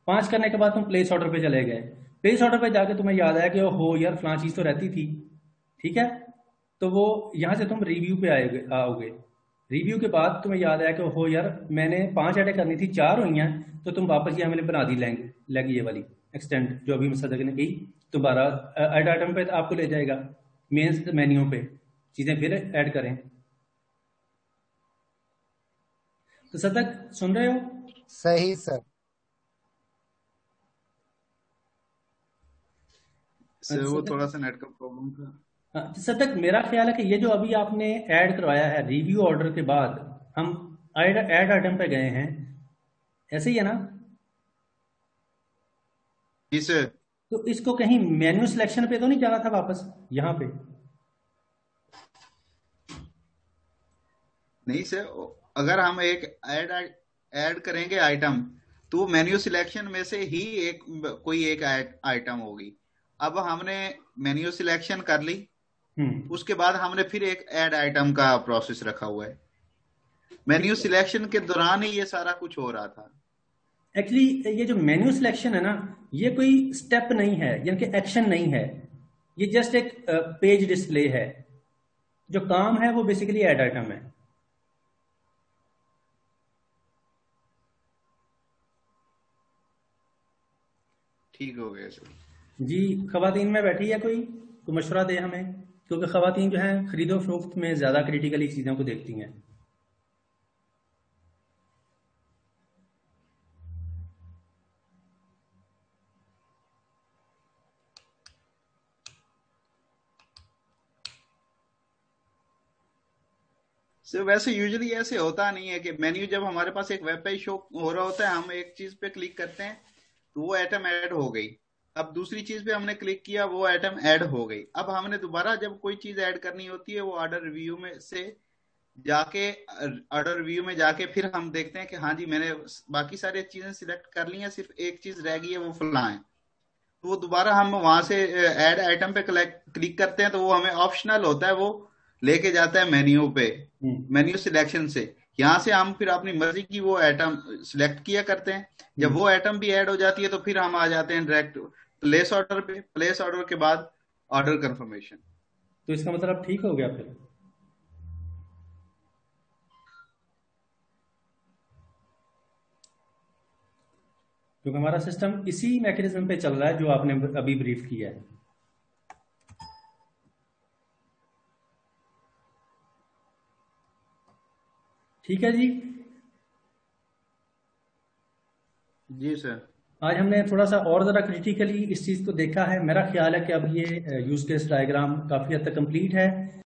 Speaker 1: 5 करने के बाद तुम प्लेस ऑर्डर पे चले गए, प्लेस ऑर्डर पे जाके तुम्हें याद आया कि हो यार फलां चीज तो रहती थी, ठीक है, तो वो यहाँ से तुम रिव्यू पे आओगे। रिव्यू के बाद तुम्हें याद आया कि हो यार मैंने 5 ऐड करनी थी, 4 हुई हैं, तो तुम वापस ये मैंने बना दी लैग ये वाली एक्सटेंड जो अभी सदक ने की, दोबारा ऐड आइटम पे आपको ले जाएगा, मेन मेन्यू पे चीजें फिर ऐड करें। तो सदक सुन रहे हो?
Speaker 9: सही सर।
Speaker 7: सर वो थोड़ा सा नेट का प्रॉब्लम था।
Speaker 1: सर तक मेरा ख्याल है कि ये जो अभी आपने ऐड करवाया है रिव्यू ऑर्डर के बाद, हम ऐड आइटम पे गए हैं, ऐसे ही है ना?
Speaker 7: जी सर।
Speaker 1: तो इसको कहीं मेन्यू सिलेक्शन पे तो नहीं जाना था वापस यहाँ पे?
Speaker 7: नहीं सर, अगर हम एक ऐड करेंगे आइटम तो मेन्यू सिलेक्शन में से ही कोई एक आइटम होगी। अब हमने मेन्यू सिलेक्शन कर ली, उसके बाद हमने फिर एक ऐड आइटम का प्रोसेस रखा हुआ है। मेन्यू सिलेक्शन के दौरान ही ये सारा कुछ हो रहा था।
Speaker 1: एक्चुअली ये जो मेन्यू सिलेक्शन है ना, ये कोई स्टेप नहीं है, यानी कि एक्शन नहीं है, ये जस्ट एक पेज डिस्प्ले है। जो काम है वो बेसिकली ऐड आइटम है।
Speaker 7: ठीक हो गया सर
Speaker 1: जी। खवातीन में बैठी है कोई तो मशवरा दे हमें, क्योंकि खवातीन जो है खरीदो फरोख्त में ज्यादा क्रिटिकली चीजों को देखती हैं।
Speaker 7: सर वैसे यूजुअली ऐसे होता नहीं है कि मेन्यू, जब हमारे पास एक वेब पेज शो हो रहा होता है, हम एक चीज पे क्लिक करते हैं तो वो आइटम ऐड हो गई, अब दूसरी चीज पे हमने क्लिक किया वो आइटम ऐड हो गई। अब हमने दोबारा जब कोई चीज ऐड करनी होती है वो ऑर्डर रिव्यू में से जाके, ऑर्डर रिव्यू में जाके फिर हम देखते हैं कि हाँ जी मैंने बाकी सारी चीजें सिलेक्ट कर ली हैं, सिर्फ एक चीज रह गई है वो फलां है, तो वो दोबारा हम वहां से ऐड आइटम पे क्लिक करते हैं तो वो हमें ऑप्शनल होता है, वो लेके जाता है मेन्यू पे, मेन्यू सिलेक्शन से। यहाँ से हम फिर अपनी मर्जी की वो आइटम सिलेक्ट किया करते हैं। जब वो आइटम भी ऐड हो जाती है तो फिर हम आ जाते हैं डायरेक्ट प्लेस ऑर्डर पे, प्लेस ऑर्डर के बाद ऑर्डर कंफर्मेशन।
Speaker 1: तो इसका मतलब ठीक हो गया फिर? क्योंकि हमारा सिस्टम इसी मैकेनिज्म पे चल रहा है जो आपने अभी ब्रीफ किया है। ठीक है जी।
Speaker 7: जी सर।
Speaker 1: आज हमने थोड़ा सा और ज़रा क्रिटिकली इस चीज़ को देखा है। मेरा ख्याल है कि अब ये यूज केस डायग्राम काफ़ी हद तक कंप्लीट है।